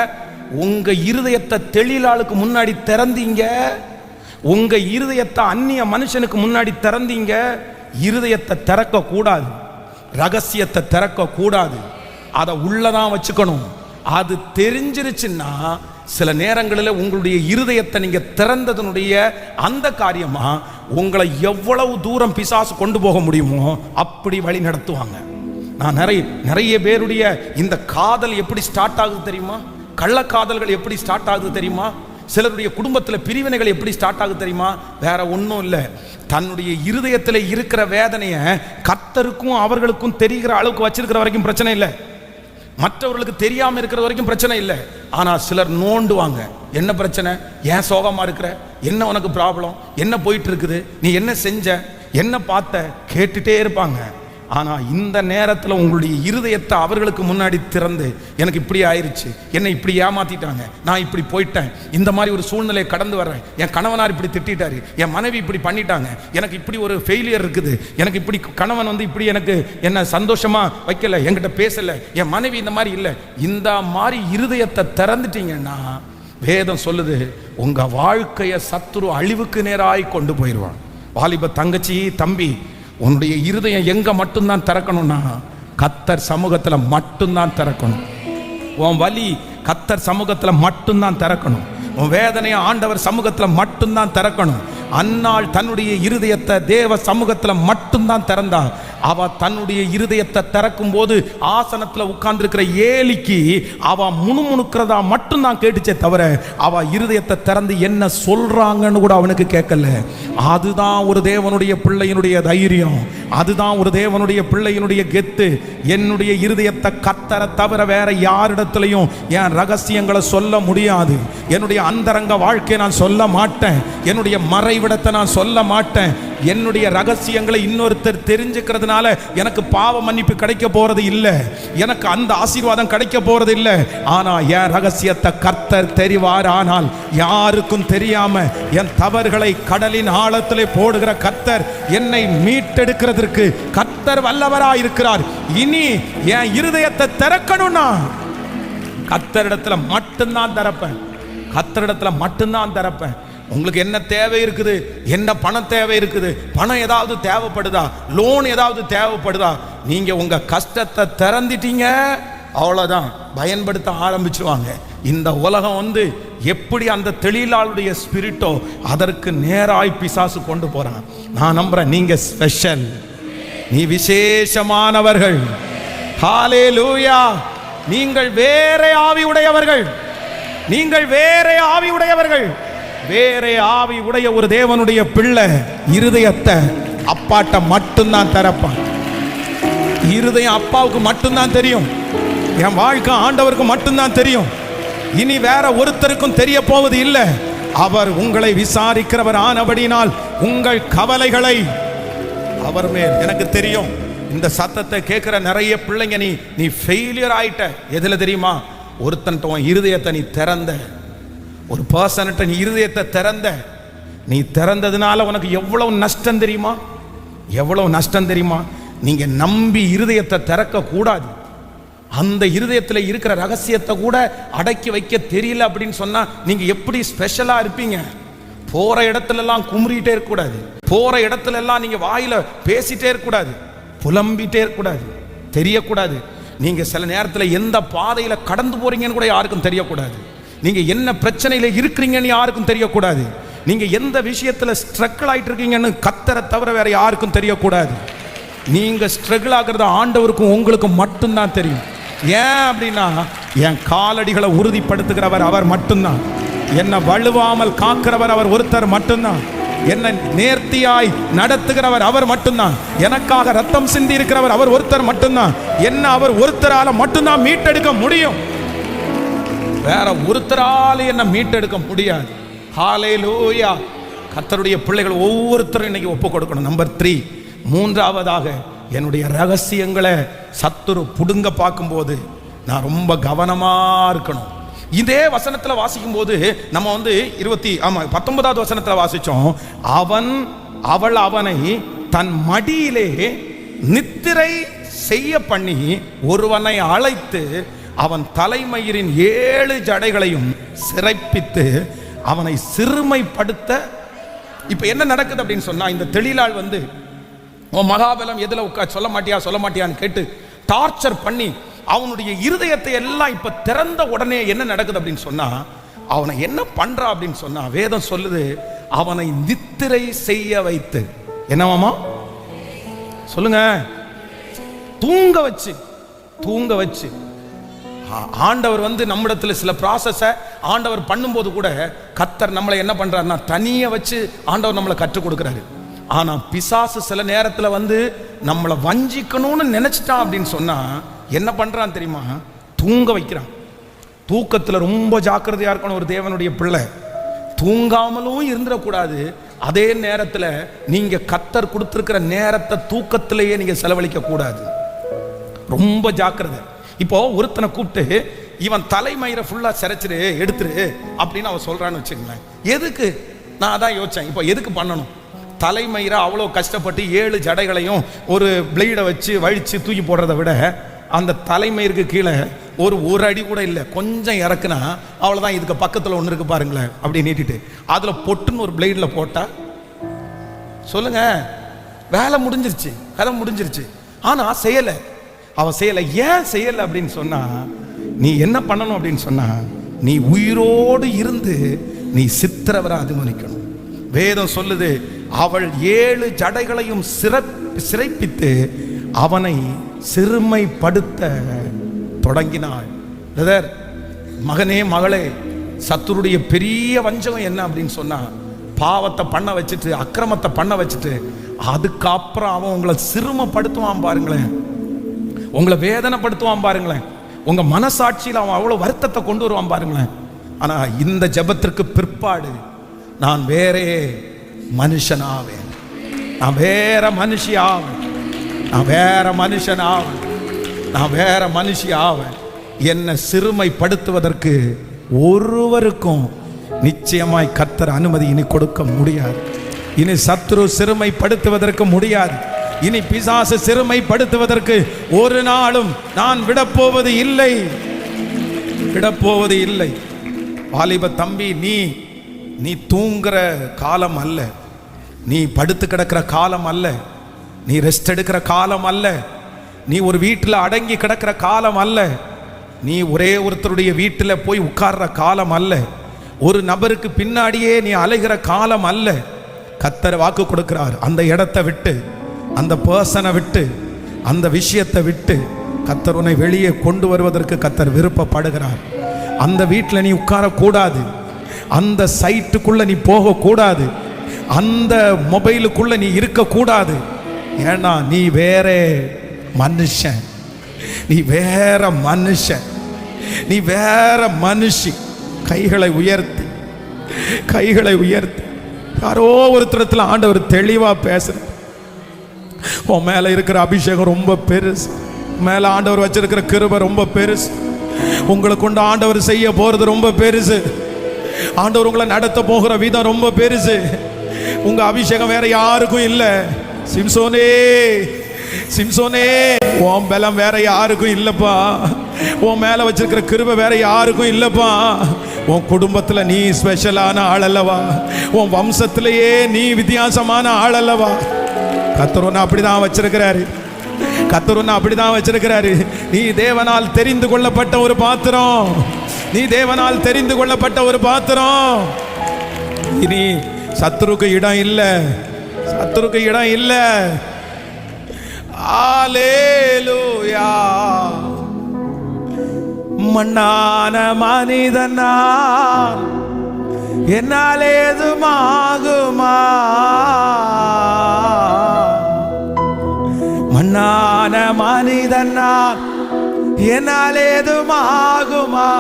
உங்க இருதயத்தை தெளிலாளுக்கு முன்னாடி திறந்தீங்க, உங்க இருதயத்தை அந்நிய மனுஷனுக்கு முன்னாடி திறந்தீங்க. இருதயத்தை திறக்க கூடாது, ரகசியத்தை திறக்க கூடாது, அதை உள்ளதான் வச்சுக்கணும். அது தெரிஞ்சிருச்சுன்னா சில நேரங்களில் உங்களுடைய இருதயத்தை நீங்க திறந்ததனுடைய அந்த காரியமா உங்களை எவ்வளவு தூரம் பிசாசு கொண்டு போக முடியுமோ அப்படி வழி நடத்துவாங்க. நான் நிறைய பேருடைய இந்த காதல் எப்படி ஸ்டார்ட் ஆகுது தெரியுமா? கள்ளக்காதல்கள் எப்படி ஸ்டார்ட் ஆகுது தெரியுமா? சிலருடைய குடும்பத்தில் பிரிவினைகள் எப்படி ஸ்டார்ட் ஆகுது தெரியுமா? வேற ஒன்றும் இல்லை, தன்னுடைய இருதயத்தில் இருக்கிற வேதனையை கர்த்தருக்கும் அவர்களுக்கும் தெரிகிற அளவுக்கு வச்சிருக்கிற வரைக்கும் பிரச்சனை இல்லை, மற்றவர்களுக்கு தெரியாம இருக்கிற வரைக்கும் பிரச்சனை இல்லை. ஆனா சிலர் நோண்டுவாங்க. என்ன பிரச்சனை? ஏன் சோகமா இருக்கிற? என்ன உனக்கு ப்ராப்ளம்? என்ன போயிட்டு இருக்குது? நீ என்ன செஞ்ச? என்ன பார்த்த? கேட்டுட்டே இருப்பாங்க. ஆனா இந்த நேரத்தில் உங்களுடைய இருதயத்தை அவர்களுக்கு முன்னாடி திறந்து, எனக்கு இப்படி ஆயிருச்சு, என்னை இப்படி ஏமாத்திட்டாங்க, நான் இப்படி போயிட்டேன், இந்த மாதிரி ஒரு சூழ்நிலையை கடந்து வர்றேன், என் கணவனார் இப்படி திட்டாரு, என் மனைவி இப்படி பண்ணிட்டாங்க, எனக்கு இப்படி ஒரு ஃபெயிலியர் இருக்குது, எனக்கு இப்படி கணவன் வந்து இப்படி எனக்கு என்ன சந்தோஷமா வைக்கல, என்கிட்ட பேசல, என் மனைவி இந்த மாதிரி இல்லை, இந்த மாதிரி இருதயத்தை திறந்துட்டீங்கன்னா வேதம் சொல்லுது, உங்க வாழ்க்கையை சத்துரு அழிவுக்கு நேராய் கொண்டு போயிடுவான். வாலிப தங்கச்சி, தம்பி, உன்னுடைய இருதயம் எங்க மட்டும்தான் திறக்கணும்னா கர்த்தர் சமூகத்துல மட்டும்தான் திறக்கணும். உன் வலி கர்த்தர் சமூகத்துல மட்டும்தான் திறக்கணும். உன் வேதனையை ஆண்டவர் சமூகத்துல மட்டும்தான் திறக்கணும். அன்னாள் தன்னுடைய இருதயத்தை தேவ சமூகத்துல மட்டும்தான் திறந்தா. அவ தன்னுடைய இருதயத்தை திறக்கும் போது ஆசனத்துல உட்கார்ந்துருக்கிற ஏலிக்கு அவ முணுமுணுக்கிறதா மட்டும்தான் கேட்டுச்சே தவிர அவ இருதயத்தை திறந்து என்ன சொல்றாங்கன்னு கூட அவனுக்கு கேட்கல. அதுதான் ஒரு தேவனுடைய பிள்ளையினுடைய தைரியம், அதுதான் ஒரு தேவனுடைய பிள்ளையினுடைய கெத்து. என்னுடைய இருதயத்தை கர்த்தரை தவிர வேற யாரிடத்திலையும் என் ரகசியங்களை சொல்ல முடியாது. என்னுடைய அந்தரங்க வாழ்க்கையை நான் சொல்ல மாட்டேன், என்னுடைய மறைவிடத்தை நான் சொல்ல மாட்டேன். என்னுடைய ரகசியங்களை இன்னொருத்தர் தெரிஞ்சுக்கிறதுனால எனக்கு பாவ மன்னிப்பு கிடைக்க போறது இல்லை, எனக்கு அந்த ஆசீர்வாதம் கிடைக்க போறது இல்லை. ஆனா என் ரகசியத்தை கர்த்தர் தெரிவார். ஆனால் யாருக்கும் தெரியாம என் தவறுகளை கடலின் ஆழத்திலே போடுகிற கர்த்தர் என்னை மீட்டெடுக்கிறதற்கு கர்த்தர் வல்லவராயிருக்கிறார். இனி என் இருதயத்தை திறக்கணும்னா கர்த்தரிடத்துல மட்டும்தான் திறப்பேன், கர்த்தரிடத்துல மட்டும்தான் திறப்பேன். உங்களுக்கு என்ன தேவை இருக்குது? என்ன பணம் தேவை இருக்குது? பணம் ஏதாவது தேவைப்படுதா? லோன் ஏதாவது தேவைப்படுதா? நீங்க உங்க கஷ்டத்தை திறந்துட்டீங்க, அவ்வளவுதான், பயன்படுத்த ஆரம்பிச்சுவாங்க. இந்த உலகம் வந்து எப்படி அந்த தெளிலாளுடைய ஸ்பிரிட்டோ அதற்கு நேராய் பிசாசு கொண்டு போறான். நான் நம்புறேன் நீங்க ஸ்பெஷல், நீ விசேஷமானவர்கள். ஹல்லேலூயா. நீங்கள் வேற ஆவி உடையவர்கள், நீங்கள் வேற ஆவி உடையவர்கள். வேற ஆவி உடைய ஒரு தேவனுடைய பிள்ளை இருதயத்தை அப்பாட்ட மட்டும்தான் திறப்பான். இருதயம் அப்பாவுக்கு மட்டும்தான் தெரியும், என் வாழ்க்கை ஆண்டவருக்கு மட்டும்தான் தெரியும். இனி வேற ஒருத்தருக்கும் தெரிய போவது இல்லை. அவர் உங்களை விசாரிக்கிறவர் ஆனபடினால் உங்கள் கவலைகளை அவர் மேல். எனக்கு தெரியும் இந்த சத்தத்தை கேட்கிற நிறைய பிள்ளைங்க, நீ ஃபெயிலியர் ஆயிட்ட. எதுல தெரியுமா? ஒருத்தன் இருதயத்தை நீ திறந்த, ஒரு பர்சன்ட்ட நீ இருதயத்தை திறந்த. நீ திறந்ததுனால உனக்கு எவ்வளவு நஷ்டம் தெரியுமா? எவ்வளவு நஷ்டம் தெரியுமா? நீங்க நம்பி இருதயத்தை திறக்க கூடாது. அந்த இருதயத்தில் இருக்கிற ரகசியத்தை கூட அடக்கி வைக்க தெரியல அப்படின்னு சொன்னா நீங்க எப்படி ஸ்பெஷலா இருப்பீங்க? போற இடத்துல எல்லாம் குமுறிட்டே இருக்கக்கூடாது. போற இடத்துல எல்லாம் நீங்க வாயில பேசிட்டே இருக்கக்கூடாது, புலம்பிட்டே இருக்கக்கூடாது, தெரியக்கூடாது. நீங்க சில நேரத்தில் எந்த பாதையில கடந்து போறீங்கன்னு கூட யாருக்கும் தெரியக்கூடாது. நீங்க என்ன பிரச்சனையில இருக்கிறீங்கன்னு யாருக்கும் தெரியக்கூடாது. நீங்க எந்த விஷயத்துல ஸ்ட்ரகிள் ஆயிட்டு இருக்கீங்கன்னு கர்த்தரை தவிர வேற யாருக்கும் தெரியக்கூடாது. நீங்க ஸ்ட்ரகிள் ஆகிறது ஆண்டவருக்கும் உங்களுக்கு மட்டும்தான் தெரியும். ஏன் அப்படின்னா, என் காலடிகளை உறுதிப்படுத்துகிறவர் அவர் மட்டும்தான். என்னை வலுவாமல் காக்கிறவர் அவர் ஒருத்தர் மட்டும்தான். என்னை நேர்த்தியாய் நடத்துகிறவர் அவர் மட்டும்தான். எனக்காக ரத்தம் சிந்தி இருக்கிறவர் அவர் ஒருத்தர் மட்டும்தான். என்ன அவர் ஒருத்தரால மட்டும்தான் மீட்டெடுக்க முடியும். வேற ஒருத்தரால என்ன மீட்டெடுக்க முடியாது. ஹல்லேலூயா. கர்த்தருடைய பிள்ளைகள் ஒவ்வொருத்தரும் இன்னைக்கு ஒப்பு கொடுக்கணும். நம்பர் 3, மூன்றாவதாக, என்னுடைய ரகசியங்களை சத்துரு புடுங்க பார்க்கும்போது நான் ரொம்ப கவனமா இருக்கணும். இதே வசனத்தில் வாசிக்கும் போது நம்ம 19வது வசனத்தில் வாசிச்சோம். அவள் அவனை தன் மடியிலே நித்திரை செய்ய பண்ணி ஒருவனை அழைத்து அவன் தலைமயிரின் 7 ஜடைகளையும் சிறைப்பித்து அவனை சிறுமைப்படுத்த. இப்ப என்ன நடக்குது அப்படின்னு சொன்னா, இந்த தெளிலாள் உன் மகாபலம் எதுல சொல்ல மாட்டியான்னு கேட்டு டார்ச்சர் பண்ணி அவனுடைய இருதயத்தை எல்லாம் இப்ப திறந்த உடனே என்ன நடக்குது அப்படின்னு சொன்னா, அவனை என்ன பண்றா அப்படின்னு சொன்னா, வேதம் சொல்லுது அவனை நித்திரை செய்ய வைத்து. என்னவாமா சொல்லுங்க? தூங்க வச்சு. ஆண்டவர் நம்மிடத்துல சில ப்ராசஸை ஆண்டவர் பண்ணும்போது கூட கர்த்தர் நம்மளை என்ன பண்றாருன்னா தனியா வச்சு ஆண்டவர் நம்மளை கற்றுக் கொடுக்கிறாரு. ஆனா பிசாசு சில நேரத்தில் நம்மளை வஞ்சிக்கணும்னு நினைச்சிட்டான் அப்படின்னு சொன்னா என்ன பண்றான் தெரியுமா? தூங்க வைக்கிறான். தூக்கத்துல ரொம்ப ஜாக்கிரதையா இருக்கணும் ஒரு தேவனுடைய பிள்ளை. தூங்காமலும் இருந்துடக்கூடாது. அதே நேரத்தில் நீங்க கர்த்தர் கொடுத்திருக்கிற நேரத்தை தூக்கத்திலேயே நீங்க செலவழிக்க கூடாது. ரொம்ப ஜாக்கிரதை. இப்போ ஒருத்தனை கூப்பிட்டு இவன் தலைமயிரை ஃபுல்லா சிரைச்சிரு எடுத்துரு அப்படின்னு அவன் சொல்றான்னு வச்சுக்கங்களேன். எதுக்கு? நான் அதான் யோசிச்சேன். இப்போ எதுக்கு பண்ணணும்? தலைமயிரை அவ்வளோ கஷ்டப்பட்டு 7 ஜடைகளையும் ஒரு பிளேடை வச்சு வழிச்சு தூக்கி போடுறதை விட அந்த தலைமயிருக்கு கீழே ஒரு அடி கூட இல்லை, கொஞ்சம் இறக்குனா அவ்வளோதான். இதுக்கு பக்கத்தில் ஒன்று இருக்கு பாருங்களேன், அப்படி நீட்டிட்டு அதில் பொட்டுன்னு ஒரு பிளேடில் போட்டா சொல்லுங்க, வேலை முடிஞ்சிருச்சு, கதை முடிஞ்சிருச்சு. ஆனால் செய்யலை, அவன் செய்யலை. ஏன் செய்யலை அப்படின்னு சொன்னா, நீ என்ன பண்ணணும் அப்படின்னு சொன்னா, நீ உயிரோடு இருந்து நீ சித்திரவரை அதிமனிக்கணும். வேதம் சொல்லுது அவள் 7 ஜடைகளையும் சிறைப்பித்து அவனை சிறுமைப்படுத்த தொடங்கினாள். மகனே மகளே, சத்துருடைய பெரிய வஞ்சகம் என்ன அப்படின்னு சொன்னா, பாவத்தை பண்ண வச்சுட்டு அக்கிரமத்தை பண்ண வச்சுட்டு அதுக்கப்புறம் அவன் உங்களை சிறுமைப்படுத்துவான் பாருங்களேன், உங்களை வேதனைப்படுத்துவான் பாருங்களேன், உங்க மனசாட்சியில் அவன் அவ்வளவு வருத்தத்தை கொண்டு வருவான் பாருங்களேன். ஆனா இந்த ஜெபத்திற்கு பிற்பாடு நான் வேறே மனுஷனாவேன், நான் வேற மனுஷியாவேன், நான் வேற மனுஷனாவேன், நான் வேற மனுஷியாவேன். என்னை சிறுமைப்படுத்துவதற்கு ஒருவருக்கும் நிச்சயமாய் கர்த்தர் அனுமதி இனி கொடுக்க முடியாது. இனி சத்துரு சிறுமைப்படுத்துவதற்கு முடியாது. இனி பிசாசு சிறுமைப்படுத்துவதற்கு ஒரு நாளும் நான் விடப்போவது இல்லை, விடப்போவது இல்லை. வாலிப தம்பி, நீ தூங்குற காலம் அல்ல, நீ படுத்து கிடக்கிற காலம் அல்ல, நீ ரெஸ்ட் எடுக்கிற காலம் அல்ல, நீ ஒரு வீட்டில் அடங்கி கிடக்கிற காலம் அல்ல, நீ ஒரே ஒருத்தருடைய வீட்டில் போய் உட்கார்ற காலம் அல்ல, ஒரு நபருக்கு பின்னாடியே நீ அலைகிற காலம் அல்ல. கர்த்தர் வாக்கு கொடுக்கிறார், அந்த இடத்தை விட்டு, அந்த பர்சனை விட்டு, அந்த விஷயத்தை விட்டு கர்த்தர் உன்னை வெளியே கொண்டு வருவதற்கு கர்த்தர் விருப்பப்படுகிறார். அந்த வீட்டில் நீ உட்காரக்கூடாது, அந்த சைட்டுக்குள்ள நீ போகக்கூடாது, அந்த மொபைலுக்குள்ள நீ இருக்கக்கூடாது. ஏன்னா நீ வேற மனுஷன், நீ வேற மனுஷன், நீ வேற மனுஷி. கைகளை உயர்த்தி, கைகளை உயர்த்தி. யாரோ ஒருத்தரத்தில் ஆண்டவர் தெளிவா பேசுற, உன் மேல இருக்கிற அபிஷேகம் ரொம்ப பெருசு, மேல ஆண்டவர் வச்சிருக்கிற கிருபை ரொம்ப பெருசு, உங்களை கொண்டு ஆண்டவர் செய்ய போறது ரொம்ப பெருசு, ஆண்டவர் உங்களை நடத்த போகிற விதம் ரொம்ப பெருசு. உங்க அபிஷேகம் வேற யாருக்கும் இல்லை. சிம்சோனே, சிம்சோனே, உன் பலம் வேற யாருக்கும் இல்லப்பா. உன் மேல வச்சிருக்கிற கிருபை வேற யாருக்கும் இல்லப்பா. உன் குடும்பத்துல நீ ஸ்பெஷலான ஆள் அல்லவா. உன் வம்சத்திலேயே நீ வித்தியாசமான ஆள் அல்லவா. கர்த்தர் உன்னை அப்படிதான் வச்சிருக்கிறாரு. கர்த்தர் உன்னை அப்படிதான் வச்சிருக்கிறாரு. நீ தேவனால் தெரிந்து கொள்ளப்பட்ட ஒரு பாத்திரம். நீ தேவனால் தெரிந்து கொள்ளப்பட்ட ஒரு பாத்திரம். இனி சத்துருக்கு இடம் இல்லை. சத்துருக்கு இடம் இல்லை. அல்லேலூயா. மண்ணான மனிதனா என்னால் ஏதுமாகுமா? மண்ணான மனிதனா என்னால் ஏதுமாகுமா?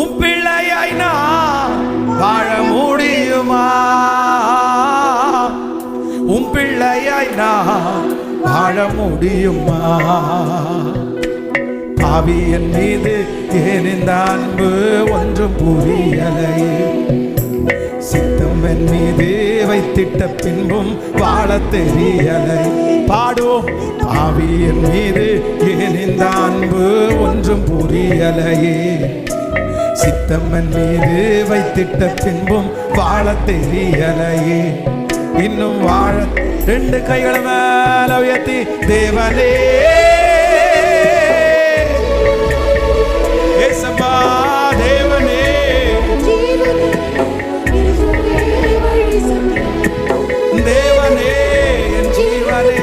உன் பிள்ளையாய் நான் வாழ முடியுமா? உன் பிள்ளையாய் நான் வாழ முடியுமா? பாவியன் மீது ஏன் இந்த அன்பு ஒன்றும் புரியலை. சித்தம் என் மீது வைத்திட்ட பின்பும் வாழ தெரியலை. பாடுவோம். பாவியன் மீது ஏன் இந்த அன்பு ஒன்றும் புரியலையே. சித்தம் என் மீது வைத்திட்ட பின்பும் வாழ தெரியலையே. இன்னும் வாழ ரெண்டு கைகளை மேல உயர்த்தி தேவனே ஏசப்பா, தேவனே தேவனே என் ஜீவனே,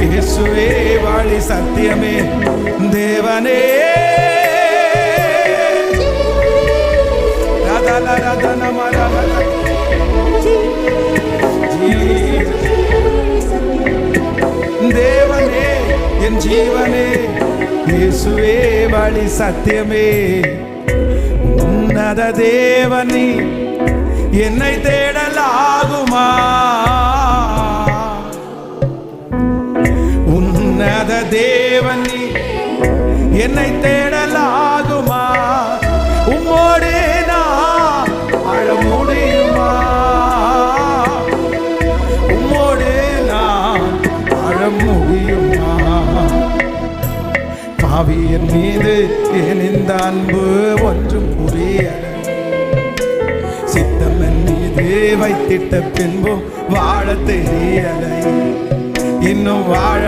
இயேசுவே வழி சத்தியமே, தேவனே ரதல ரதன மரல தேவனே என் ஜீவனே, இயேசுவே வழி சத்தியமே. உன்னத தேவனே என்னை தேடலாகுமா? உன்னத தேவனே என்னை தேடலாகுமா? உம்மோடு நான் வாழ முடியுமா? உம்மோடு நான் வாழ முடியுமா? பாவியன் மீது ஏன் இந்த அன்பு ஒன்றும் புரியலை. சித்தம் என் மீது வைத்திட்ட பின்பும் வாழ தெரியலை. இன்னும் வாழ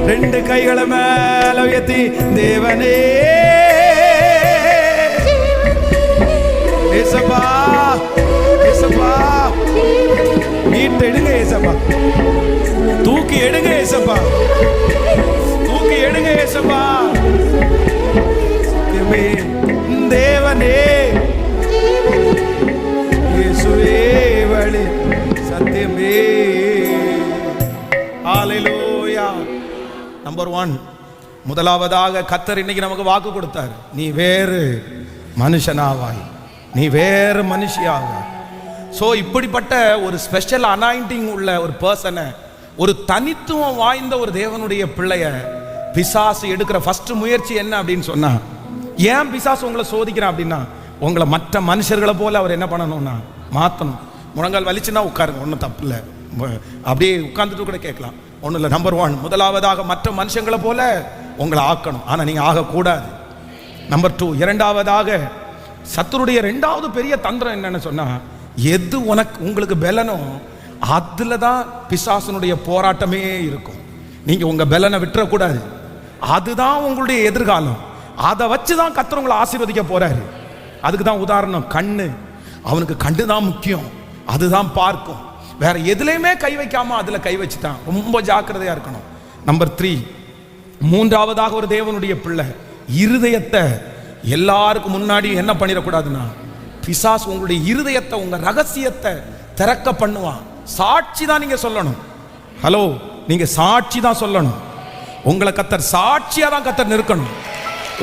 ரெண்டு கைகளை மேல உயர்த்தி தேவனே ஏசப்பா, ஏசப்பா மீட்டு எடுங்க ஏசப்பா, தூக்கி எடுங்க ஏசப்பா, தூக்கி எடுங்க ஏசப்பா. தேவனே இயேசுவே வழி சத்தியமே. ஹல்லேலூயா. நம்பர் 1, முதலாவதாக கர்த்தர் இன்னைக்கு நமக்கு வாக்கு கொடுத்தார். நீ வேறு மனுஷனாவாய், நீ வேறு மனுஷியாவாய். ஸோ இப்படிப்பட்ட ஒரு ஸ்பெஷல் அனாயிண்டிங் உள்ள ஒரு பர்சனை, ஒரு தனித்துவம் வாய்ந்த ஒரு தேவனுடைய பிள்ளைய பிசாசு எடுக்கிற ஃபர்ஸ்ட் முயற்சி என்ன அப்படின்னு சொன்னா, ஏன் பிசாசு உங்களை சோதிக்கிறான் அப்படின்னா, உங்களை மற்ற மனுஷர்களை போல அவர் என்ன பண்ணணும்னா மாற்றணும். முழங்கால் வலிச்சுன்னா உட்காருங்க, ஒன்றும் தப்பு இல்லை. அப்படியே உட்கார்ந்துட்டு கூட கேட்கலாம், ஒன்றும் இல்லை. நம்பர் 1, முதலாவதாக மற்ற மனுஷங்களை போல உங்களை ஆக்கணும். ஆனால் நீங்கள் ஆகக்கூடாது. நம்பர் 2, இரண்டாவதாக சத்துருடைய ரெண்டாவது பெரிய தந்திரம் என்னன்னு சொன்னா, எது உங்களுக்கு பலனோ அதுல தான் பிசாசனுடைய போராட்டமே இருக்கும். நீங்க உங்க பலனை விட்டுறக்கூடாது. அதுதான் உங்களுடைய எதிர்காலம். அதை வச்சுதான் கர்த்தர் உங்களை ஆசீர்வதிக்க போறாரு. அதுக்கு தான் உதாரணம் கண்ணு. அவனுக்கு கண்ணு தான் முக்கியம், அதுதான் பார்க்கும். வேற எதுலையுமே கை வைக்காம அதுல கை வச்சுட்டான். ரொம்ப ஜாக்கிரதையா இருக்கணும். நம்பர் 3, மூன்றாவதாக ஒரு தேவனுடைய பிள்ளை இருதயத்தை எல்லாருக்கும் முன்னாடி என்ன பண்ணிடக்கூடாதுன்னா, பிசாசு உங்களுடைய இருதயத்தை, உங்க ரகசியத்தை திறக்க பண்ணுவான். சாட்சி தான் நீங்க சொல்லணும். ஹலோ, நீங்க சாட்சி தான் சொல்லணும். உங்களை கர்த்தர் சாட்சியா தான் கர்த்தர் நிற்கணும்.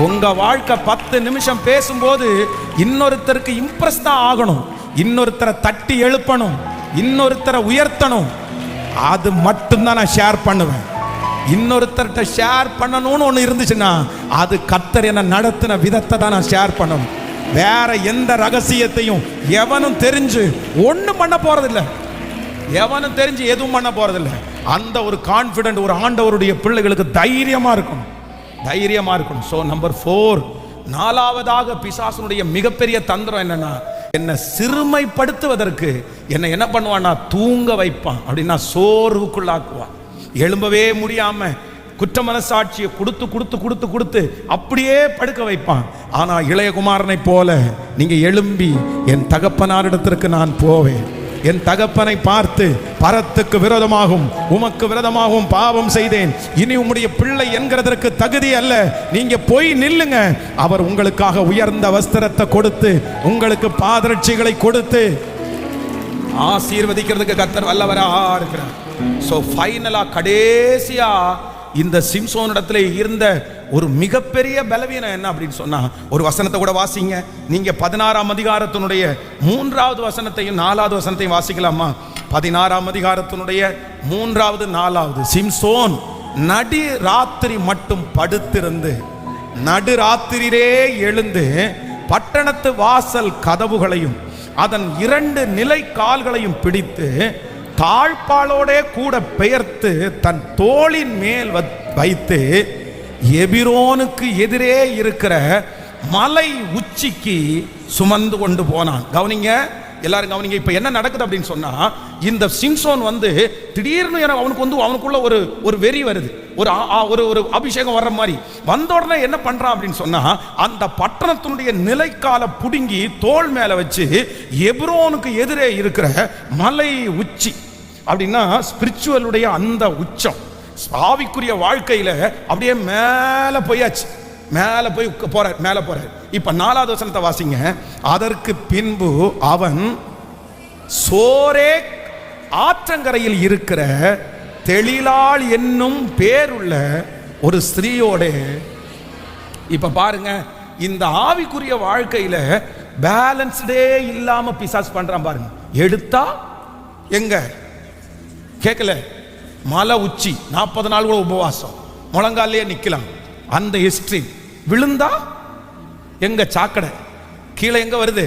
உங்க வாழ்க்கை 10 நிமிஷம் பேசும்போது இன்னொருத்தருக்கு இம்ப்ரெஸ் தான் ஆகணும். இன்னொருத்தரை தட்டி எழுப்பணும், இன்னொருத்தரை உயர்த்தணும். அது மட்டும்தான் நான் ஷேர் பண்ணுவேன். இன்னொருத்தர்கிட்ட ஷேர் பண்ணணும்னு ஒன்று இருந்துச்சுன்னா அது கர்த்தர் என்ன நடத்தின விதத்தை தான் நான் ஷேர் பண்ணணும். வேற எந்த ரகசியத்தையும் எவனும் தெரிஞ்சு ஒன்றும் பண்ண போறதில்லை. எவனும் தெரிஞ்சு எதுவும் பண்ண போறதில்லை. அந்த ஒரு கான்ஃபிடென்ட் ஒரு ஆண்டவருடைய பிள்ளைகளுக்கு தைரியமா இருக்கணும், தைரியமா இருக்கணும். ஸோ நம்பர் 4, நாலாவதாக பிசாசனுடைய மிகப்பெரிய தந்திரம் என்னன்னா, என்னை சிறுமைப்படுத்துவதற்கு என்னை என்ன பண்ணுவான்னா தூங்க வைப்பான். அப்படின்னா சோர்வுக்குள்ளாக்குவான், எழும்பவே முடியாம குற்ற மனசாட்சியை கொடுத்து கொடுத்து கொடுத்து கொடுத்து அப்படியே படுக்க வைப்பான். ஆனா இளையகுமாரனை போல நீங்க எழும்பி என் தகப்பனாரிடத்திற்கு நான் போவேன், என் தகப்பனை பார்த்து பரத்துக்கு விரோதமாகவும் உமக்கு விரோதமாகவும் பாவம் செய்தேன், இனி உம்முடைய பிள்ளை என்கிறதற்கு தகுதி அல்ல, நீங்க போய் நில்லுங்க, அவர் உங்களுக்காக உயர்ந்த வஸ்திரத்தை கொடுத்து உங்களுக்கு பாதரட்சிகளை கொடுத்து ஆசீர்வதிக்கிறதுக்கு கர்த்தர் வல்லவரா இருக்கிறார். சோ ஃபைனலா கடைசியா இந்த சிம்சோனிடத்துல இருந்த ஒரு மிகப்பெரிய பலவீனம் என்ன அப்படின்னு சொன்னா, ஒரு வசனத்தை கூட வாசிங்க நீங்க. 16ஆம் அதிகாரத்தினுடைய 3வது வசனத்தையும் 4வது வசனத்தையும் வாசிக்கலாமா? 16ஆம் அதிகாரத்தினுடைய 3வது 4வது. சிம்சோன் நடு ராத்திரி மட்டும் படுத்திருந்து நடு ராத்திரியிலே எழுந்து பட்டணத்து வாசல் கதவுகளையும் அதன் 2 நிலை கால்களையும் பிடித்து தாழ்பாலோட கூட பெயர்த்து தன் தோளின் மேல் வைத்து எபிரோனுக்கு எதிரே இருக்கிற மலை உச்சிக்கு சுமந்து கொண்டு போனான். கவனிங்க, எல்லாரும் கவனிங்க. இப்ப என்ன நடக்குது அப்படின்னு சொன்னா, இந்த சிம்சோன் திடீர்னு அவனுக்குள்ள ஒரு வெறி வருது, ஒரு அபிஷேகம் வர்ற மாதிரி வந்த உடனே என்ன பண்றான் அப்படின்னு சொன்னா, அந்த பட்டணத்தினுடைய நிலைக்கால புடுங்கி தோள் மேல வச்சு எபிரோனுக்கு எதிரே இருக்கிற மலை உச்சி, அப்படின்னா ஸ்பிரிச்சுவலுடைய அந்த உச்சம், ஆவிக்குரிய வாழ்க்கையில அப்படியே மேல போயாச்சு, மேல போய் மேல போறார். இப்ப 4வது வசனத்தை வாசிங்க. அதற்கு பின்பு அவன் சோரேக் ஆற்றங்கரையில் இருக்கிற தெளிலாள் என்னும் பேருள்ள ஒரு ஸ்திரீயோட, இப்ப பாருங்க, இந்த ஆவிக்குரிய வாழ்க்கையில பேலன்ஸ்டே இல்லாம பிசாசு பண்றான் பாருங்க. எடுத்தா எங்க கேட்கல, மலை உச்சி 40 நாள் கூட உபவாசம், முழங்காலே நிக்கலாம், அந்த ஹிஸ்டரி. விழுந்தா எங்க சாக்கடை, கீழே எங்க வருது,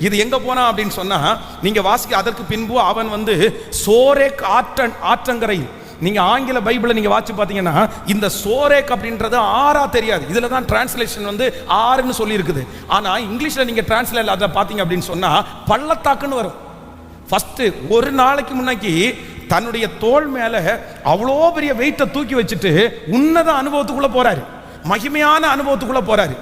இது எங்க போனா அப்படின்னு சொன்னா நீங்க வாசிக்க. அதற்கு பின்பு அவன் சோரேக் ஆற்றங்கரை, நீங்க ஆங்கில பைபிளை நீங்க வாசி பாத்தீங்கன்னா இந்த சோரேக் அப்படின்றது ஆறா தெரியாது, இதுல தான் டிரான்ஸ்லேஷன் ஆறுன்னு சொல்லி இருக்குது. ஆனா இங்கிலீஷ்ல நீங்க டிரான்ஸ்லேட் அதை பாத்தீங்க அப்படின்னு சொன்னா பள்ளத்தாக்குன்னு வரும். ஃபர்ஸ்ட் ஒரு நாளைக்கு முன்னாடி தன்னுடைய தோள் மேல அவ்வளோ பெரிய வெயிட்டை தூக்கி வச்சுட்டு உன்னத அனுபவத்துக்குள்ள போறாரு, மகிமையான அனுபவத்துக்குள்ள போறாரு.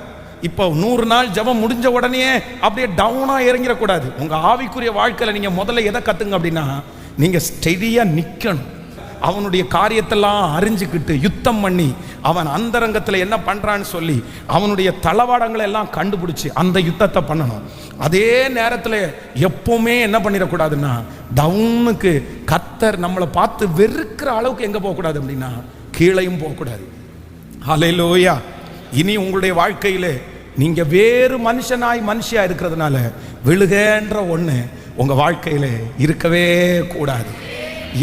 இப்போ 100 நாள் ஜெபம் முடிஞ்ச உடனே அப்படியே டவுனா இறங்கிடக்கூடாது. உங்க ஆவிக்குரிய வாழ்க்கையில நீங்க முதல்ல எதை கத்துங்க அப்படின்னா, நீங்க ஸ்டெடியா நிக்கணும். அவனுடைய காரியத்தெல்லாம் அறிஞ்சுக்கிட்டு யுத்தம் பண்ணி அவன் அந்தரங்கத்தில் என்ன பண்றான்னு சொல்லி அவனுடைய தளவாடங்களை எல்லாம் கண்டுபிடிச்சு அந்த யுத்தத்தை பண்ணணும். அதே நேரத்தில் எப்பவுமே என்ன பண்ணிடக்கூடாதுன்னா, டவுனுக்கு கர்த்தர் நம்மளை பார்த்து வெறுக்கிற அளவுக்கு எங்க போகக்கூடாது அப்படின்னா கீழையும் போகக்கூடாது. ஹல்லேலூயா. இனி உங்களுடைய வாழ்க்கையில நீங்க வேறு மனுஷியா இருக்கிறதுனால விழுகன்ற ஒண்ணு உங்க வாழ்க்கையில இருக்கவே கூடாது.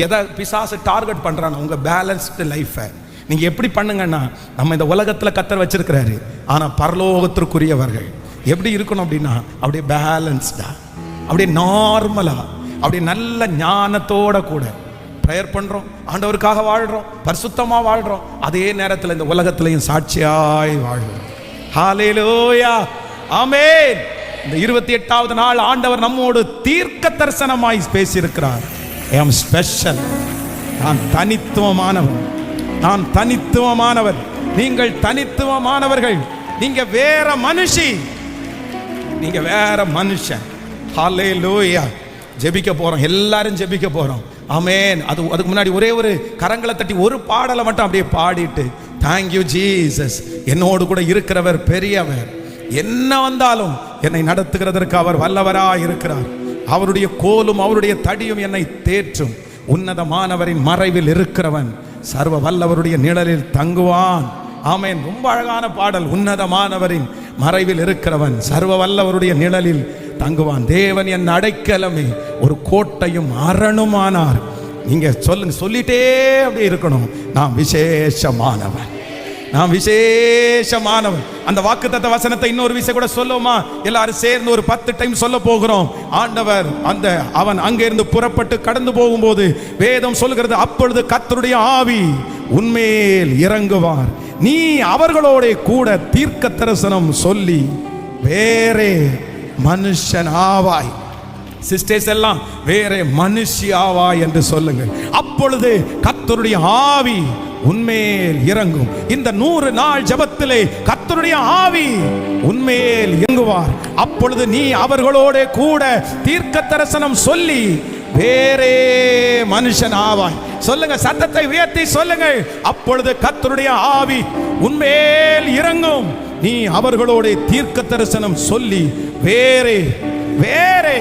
எதை பிசாசு டார்கெட் பண்றாங்க, உங்க பேலன்ஸ்டு லைஃபை நீங்க எப்படி பண்ணுங்கன்னா, நம்ம இந்த உலகத்துல கர்த்தர் வச்சிருக்கிறாரு, ஆனா பரலோகத்திற்குரியவர்கள் எப்படி இருக்கணும் அப்படின்னா அப்படியே பேலன்ஸ்டா, அப்படியே நார்மலா, அப்படியே நல்ல ஞானத்தோட கூட பிரேயர் பண்றோம், ஆண்டவருக்காக வாழ்றோம், பரிசுத்தமா வாழ்றோம், அதே நேரத்தில் இந்த உலகத்திலையும் சாட்சியாய் வாழ்றோம். ஹல்லேலூயா, ஆமென். இந்த 28வது நாள் ஆண்டவர் நம்மோடு தீர்க்க தரிசனமாய் பேசியிருக்கிறார். I am special. நான் தனித்துவமானவர், நான் தனித்துவமானவர், நீங்கள் தனித்துவமானவர்கள், நீங்க வேற மனுஷி, நீங்க வேற மனுஷன். ஹல்லேலூயா. ஜெபிக்க போறோம், எல்லாரும் ஜெபிக்க போறோம். ஆமென். அதுக்கு முன்னாடி ஒரே ஒரு கரங்களை தட்டி ஒரு பாடலை மட்டும் அப்படியே பாடிட்டு, தேங்க்யூ ஜீசஸ், என்னோடு கூட இருக்கிறவர் பெரியவர், என்ன வந்தாலும் என்னை நடத்துகிறதற்கு அவர் வல்லவராய் இருக்கிறார், அவருடைய கோலும் அவருடைய தடியும் என்னை தேற்றும், உன்னதமானவரின் மறைவில் இருக்கிறவன் சர்வ வல்லவருடைய நிழலில் தங்குவான். ஆமென். ரொம்ப அழகான பாடல். உன்னதமானவரின் மறைவில் இருக்கிறவன் சர்வ வல்லவருடைய நிழலில் தங்குவான். தேவன் என் அடைக்கலமே ஒரு கோட்டையும் அரணுமானார். நீங்க சொல்லிட்டே அப்படியே இருக்கணும், நான் விசேஷமானவன், நான் விசேஷமானவர். அந்த வாக்குத்தத்த வசனத்தை இன்னொரு விஷயம் கூட சொல்லுமா? எல்லாரும் சேர்ந்து ஒரு 10 டைம் சொல்ல போகிறோம். ஆண்டவர் அவன் அங்கிருந்து புறப்பட்டு கடந்து போகும்போது வேதம் சொல்லுகிறது, அப்பொழுது கர்த்தருடைய ஆவி உன்மேல் இறங்குவார், நீ அவர்களோட கூட தீர்க்க தரிசனம் சொல்லி வேறே மனுஷன் ஆவாய். சிஸ்டர்ஸ் எல்லாம் வேறே மனுஷி ஆவாய் என்று சொல்லுங்க. அப்பொழுது கர்த்தருடைய ஆவி உன்மேல் இறங்கும். இந்த 100 நாள் ஜெபத்திலே கர்த்தருடைய ஆவி உன்மேல் இறங்குவார். அப்பொழுது நீ அவர்களோட கூட தீர்க்க தரிசனம் சொல்லி வேறே மனுஷன் ஆவாய். சொல்லுங்க, சத்தத்தை உயர்த்தி சொல்லுங்க. அப்பொழுது கர்த்தருடைய ஆவி உன்மேல் இறங்கும், நீ அவர்களோட தீர்க்க தரிசனம் சொல்லி வேறே வேறே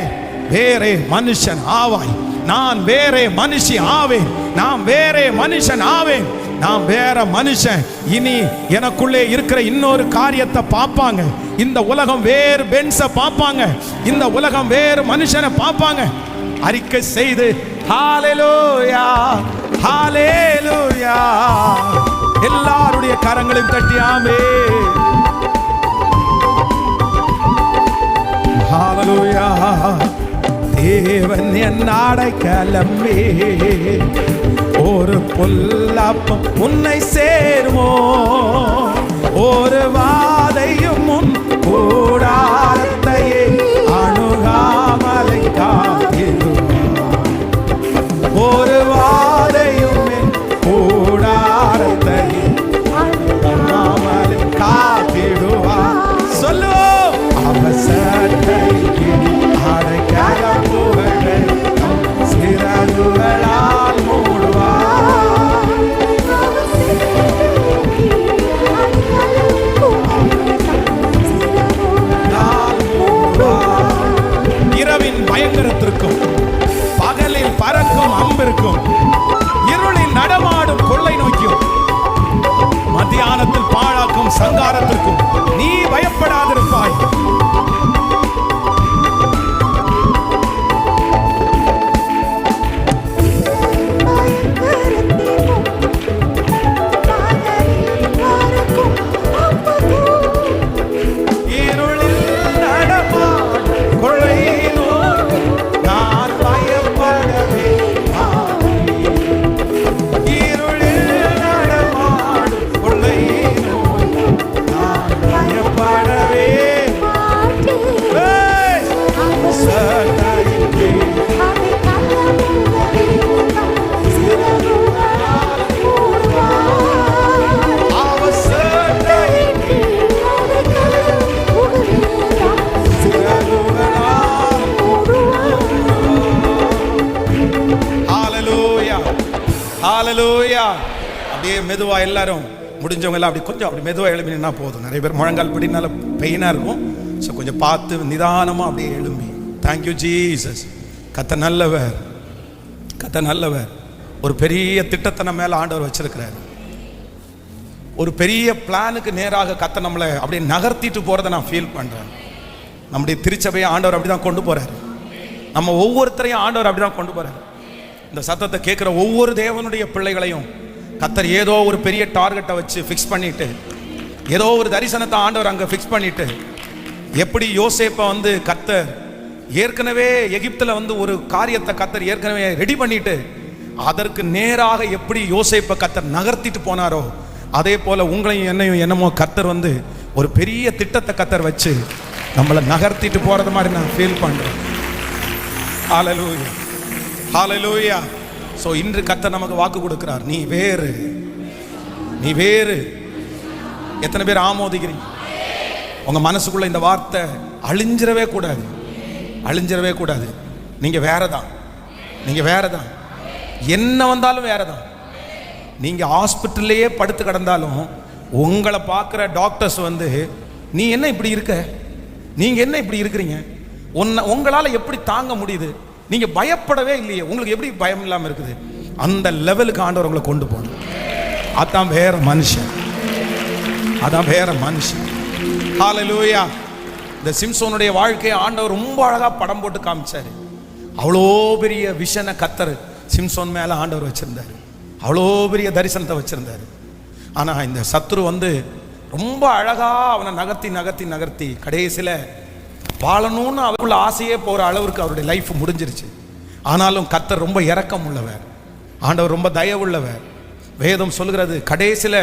வேறே மனுஷன் ஆவாய். நான் வேறே மனுஷி ஆவேன், நான் வேறே மனுஷன் ஆவேன், நான் வேற மனுஷன். இனி எனக்குள்ளே இருக்கிற இன்னொரு காரியத்தை பார்ப்பாங்க. இந்த உலகம் வேறு பென்ஸை பார்ப்பாங்க, இந்த உலகம் வேறு மனுஷனை பார்ப்பாங்க. அறிக்கை செய்து ஹalleluya ஹalleluya எல்லாருடைய கரங்களையும் தட்டி ஆமென் ஹalleluya. தேவன் என் அடைக்கலமே, ஒரு பொல்லாப்பும் உன்னை சேருமோ, ஒரு வாதையும் உன் கூடாரத்தையே அணுகாமலை காத்திடுவார், ஒரு வாதையும் என் கூடாரத்தையே அணுகாமலை காத்திடுவார். சொல்லுவோம், அவசரத்தை அடைக்கலம் புகழை சிறகுகளால் மூடுவார். இரவின் பயங்கரத்திற்கும் பகலில் பறக்கும் அம்பிற்கும் இருளில் நடமாடும் கொள்ளை நோக்கியும் மத்தியானத்தில் பாழாக்கும் சங்காரத்திற்கும் நீ பயப்படாதிருப்பாய். ஹalleluya. அப்படியே மெதுவா எல்லாரும் முடிஞ்சவங்க எல்லாம் அப்படி கொஞ்சம் அப்படி மெதுவா எழுப்பினா போதும். நிறைய பேர் முழங்கால் பிடினால பெயினா இருக்கும். ஸோ கொஞ்சம் பார்த்து நிதானமா அப்படியே எழும்பி. Thank you Jesus. கர்த்தர் நல்லவர், கர்த்தர் நல்லவர். ஒரு பெரிய திட்டத்தை நம்ம மேல ஆண்டவர் வச்சிருக்கிறார். ஒரு பெரிய பிளானுக்கு நேராக கர்த்தர் நம்மளை அப்படியே நகர்த்திட்டு போறதை நான் ஃபீல் பண்றேன். நம்முடைய திருச்சபையை ஆண்டவர் அப்படிதான் கொண்டு போறாரு. நம்ம ஒவ்வொருத்தரையும் ஆண்டவர் அப்படிதான் கொண்டு போறாரு. இந்த சத்தத்தை கேட்குற ஒவ்வொரு தேவனுடைய பிள்ளைகளையும் கர்த்தர் ஏதோ ஒரு பெரிய டார்கெட்டை வச்சு ஃபிக்ஸ் பண்ணிட்டு, ஏதோ ஒரு தரிசனத்தை ஆண்டவர் அங்கே ஃபிக்ஸ் பண்ணிட்டு, எப்படி யோசேப்பை வந்து கர்த்தர் ஏற்கனவே எகிப்தில் வந்து ஒரு காரியத்தை கர்த்தர் ஏற்கனவே ரெடி பண்ணிட்டு அதற்கு நேராக எப்படி யோசேப்பை கர்த்தர் நகர்த்திட்டு போனாரோ, அதே போல உங்களையும் என்னையும் என்னமோ கர்த்தர் வந்து ஒரு பெரிய திட்டத்தை கர்த்தர் வச்சு நம்மளை நகர்த்திட்டு போறது மாதிரி நான் ஃபீல் பண்றேன். ஹalleluya ஹalleluya. ஸோ இன்று கர்த்தர் நமக்கு வாக்கு கொடுக்கிறார், நீ வேறு, நீ வேறு. எத்தனை பேர் ஆமோதிக்கிறீங்க? உங்க மனசுக்குள்ள இந்த வார்த்தை அழிஞ்சிடவே கூடாது, அழிஞ்சிடவே கூடாது. நீங்க வேறதான், நீங்க வேறதான். என்ன வந்தாலும் வேறதான். நீங்க ஹாஸ்பிட்டல்லையே படுத்து கிடந்தாலும் உங்களை பார்க்குற டாக்டர்ஸ் வந்து நீ என்ன இப்படி இருக்க, நீங்க என்ன இப்படி இருக்கிறீங்க, உங்களால எப்படி தாங்க முடியுது, நீங்க பயப்படவே இல்லையே, உங்களுக்கு எப்படி பயம் இல்லாமல் இருக்குது, அந்த லெவலுக்கு ஆண்டவர் உங்களை கொண்டு போகணும். அதான் வேற மனுஷன், அதான் வேற மனுஷன். ஹalleluya. இந்த சிம்சோனுடைய வாழ்க்கையை ஆண்டவர் ரொம்ப அழகா படம் போட்டு காமிச்சாரு. அவ்வளோ பெரிய விஷனை கர்த்தர் சிம்சோன் மேல ஆண்டவர் வச்சிருந்தாரு, அவ்வளோ பெரிய தரிசனத்தை வச்சிருந்தாரு. ஆனா இந்த சத்துரு வந்து ரொம்ப அழகா அவனை நகர்த்தி நகர்த்தி நகர்த்தி கடைசியில் வாழணும்னு அவருக்குள்ள ஆசையே போற அளவுக்கு அவருடைய லைஃப் முடிஞ்சிருச்சு. ஆனாலும் கர்த்தர் ரொம்ப இரக்கம் உள்ளவர், ஆண்டவர் ரொம்ப தயவுள்ளவர். வேதம் சொல்கிறது கடைசியில்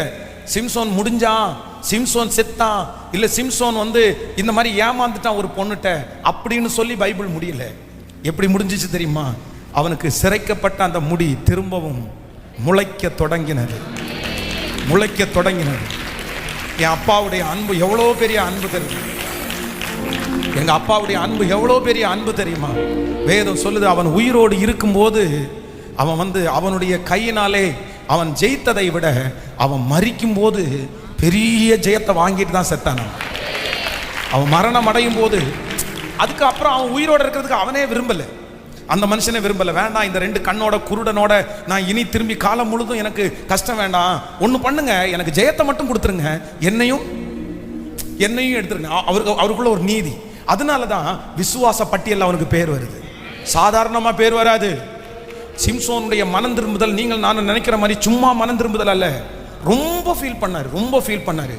சிம்சோன் முடிஞ்சான், சிம்சோன் செத்தான், இல்ல சிம்சோன் வந்து இந்த மாதிரி ஏமாந்துட்டான் ஒரு பொண்ணுட்ட அப்படின்னு சொல்லி பைபிள் முடியல. எப்படி முடிஞ்சிச்சு தெரியுமா? அவனுக்கு சிரைக்கப்பட்ட அந்த முடி திரும்பவும் முளைக்க தொடங்கினது, முளைக்க தொடங்கினது. என் அப்பாவுடைய அன்பு எவ்வளோ பெரிய அன்பு தெரியுமா? எங்க அப்பாவுடைய அன்பு எவ்வளோ பெரிய அன்பு தெரியுமா? வேதம் சொல்லுது அவன் உயிரோடு இருக்கும்போது அவன் வந்து அவனுடைய கையினாலே அவன் ஜெயித்ததை விட அவன் மரிக்கும் போது பெரிய ஜெயத்தை வாங்கிட்டு தான் செத்தான். அவன் மரணம் அடையும் போது அதுக்கப்புறம் அவன் உயிரோடு இருக்கிறதுக்கு அவனே விரும்பல, அந்த மனுஷனே விரும்பல. வேண்டாம், இந்த 2 கண்ணோட குருடனோட நான் இனி திரும்பி காலம் முழுதும் எனக்கு கஷ்டம் வேண்டாம், ஒன்று பண்ணுங்க, எனக்கு ஜெயத்தை மட்டும் கொடுத்துருங்க, என்னையும் எடுத்துருங்க. அவருக்குள்ள ஒரு நீதி. அதனால தான் விசுவாச பட்டியல் அவனுக்கு பேர் வருது, சாதாரணமாக பேர் வராது. சிம்சோனுடைய மனம் திரும்புதல் நீங்கள் நான் நினைக்கிற மாதிரி சும்மா மனம் திரும்புதல் அல்ல, ரொம்ப ஃபீல் பண்ணாரு, ரொம்ப ஃபீல் பண்ணாரு.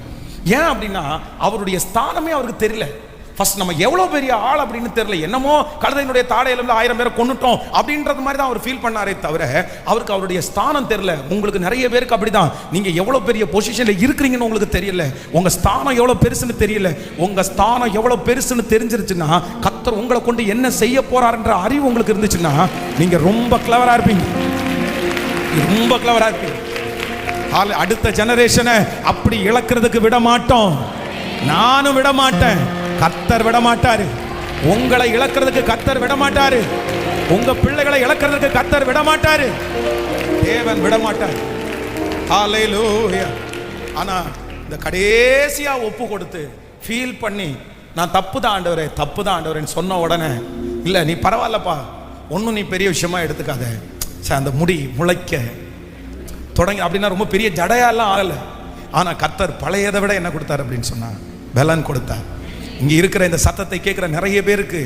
ஏன் அப்படின்னா அவருடைய ஸ்தானமே அவருக்கு தெரியல. ஃபர்ஸ்ட் நம்ம எவ்வளோ பெரிய ஆள் அப்படின்னு தெரியல, என்னமோ கழுதையினுடைய தாடையிலிருந்து 1000 பேரை கொண்டுட்டோம் அப்படின்றது மாதிரி தான் அவர் ஃபீல் பண்ணாரே தவிர அவருக்கு அவருடைய ஸ்தானம் தெரியல. உங்களுக்கு நிறைய பேருக்கு அப்படிதான், நீங்க எவ்வளோ பெரிய பொசிஷனில் இருக்கிறீங்கன்னு உங்களுக்கு தெரியல, உங்க ஸ்தானம் எவ்வளோ பெருசுன்னு தெரியல. உங்க ஸ்தானம் எவ்வளோ பெருசுன்னு தெரிஞ்சிருச்சுன்னா கர்த்தர் உங்களை கொண்டு என்ன செய்ய போறாருன்ற அறிவு உங்களுக்கு இருந்துச்சுன்னா நீங்க ரொம்ப கிளவரா இருப்பீங்க, ரொம்ப கிளவரா இருப்பீங்க. அடுத்த ஜெனரேஷனை அப்படி இழக்கிறதுக்கு விட மாட்டோம், நானும் விட மாட்டேன், கர்த்தர் விட மாட்டாரு. உங்களை இழக்கிறதுக்கு கர்த்தர் விட மாட்டாரு, உங்க பிள்ளைகளை இழக்கிறதுக்கு கர்த்தர் விட மாட்டாரு, தேவன் விட மாட்டார். ஹல்லேலூயா. ஆனா இந்த கடைசியா ஒப்பு கொடுத்து ஃபீல் பண்ணி நான் தப்பு தான் ஆண்டவரே, தப்பு தான் ஆண்டவரேன்னு சொன்ன உடனே இல்ல நீ பரவாயில்லப்பா, ஒன்றும் நீ பெரிய விஷயமா எடுத்துக்காத, அந்த முடி முளைக்க தொடங்கி அப்படின்னா ரொம்ப பெரிய ஜடையாலாம் ஆகலை. ஆனா கர்த்தர் பழையதை விட என்ன கொடுத்தார் அப்படின்னு சொன்னா பலன் கொடுத்தார். இங்கே இருக்கிற இந்த சத்தத்தை கேட்குற நிறைய பேருக்கு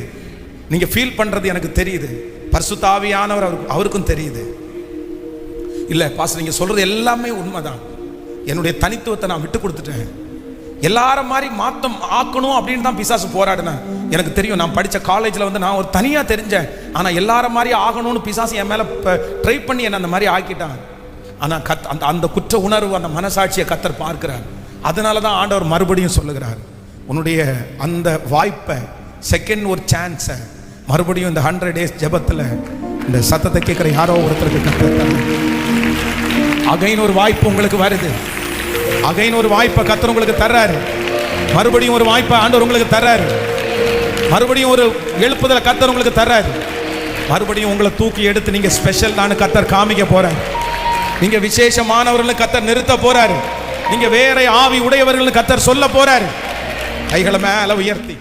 நீங்கள் ஃபீல் பண்ணுறது எனக்கு தெரியுது, பரிசுத்த ஆவியானவர் அவருக்கும் தெரியுது. இல்லை பாஸ்டர் நீங்கள் சொல்கிறது எல்லாமே உண்மைதான், என்னுடைய தனித்துவத்தை நான் விட்டு கொடுத்துட்டேன், எல்லாரும் மாதிரி மாற்றம் ஆக்கணும் அப்படின்னு தான் பிசாசு போராடினேன். எனக்கு தெரியும், நான் படித்த காலேஜில் வந்து நான் ஒரு தனியாக தெரிஞ்சேன், ஆனால் எல்லாரும் மாதிரி ஆகணும்னு பிசாசு என் மேலே ட்ரை பண்ணி என்னை அந்த மாதிரி ஆக்கிட்டான். ஆனால் அந்த குற்ற உணர்வு, அந்த மனசாட்சியை கர்த்தர் பார்க்கிறார். அதனால தான் ஆண்டவர் மறுபடியும் சொல்லுகிறார், உன்னுடைய அந்த வாய்ப்பை, செகண்ட் ஒரு சான்ஸை மறுபடியும் இந்த 100 days ஜெபத்தில் இந்த சத்தத்தை கேட்குற யாரோ ஒருத்தருக்கு கர்த்தர் அகைன் ஒரு வாய்ப்பு உங்களுக்கு வருது, அகைன் ஒரு வாய்ப்பை கர்த்தர் உங்களுக்கு தர்றாரு, மறுபடியும் ஒரு வாய்ப்பை ஆண்டவர் உங்களுக்கு தர்றாரு, மறுபடியும் ஒரு எழுப்புதலை கர்த்தர் உங்களுக்கு தர்றாரு, மறுபடியும் உங்களை தூக்கி எடுத்து நீங்க ஸ்பெஷல் நான் கர்த்தர் காமிக்க போறேன், நீங்க விசேஷமானவர்கள் கர்த்தர் நிறுத்த போறாரு, நீங்க வேற ஆவி உடையவர்கள் கர்த்தர் சொல்ல போறாரு. கைகளை மேல உயர்த்தி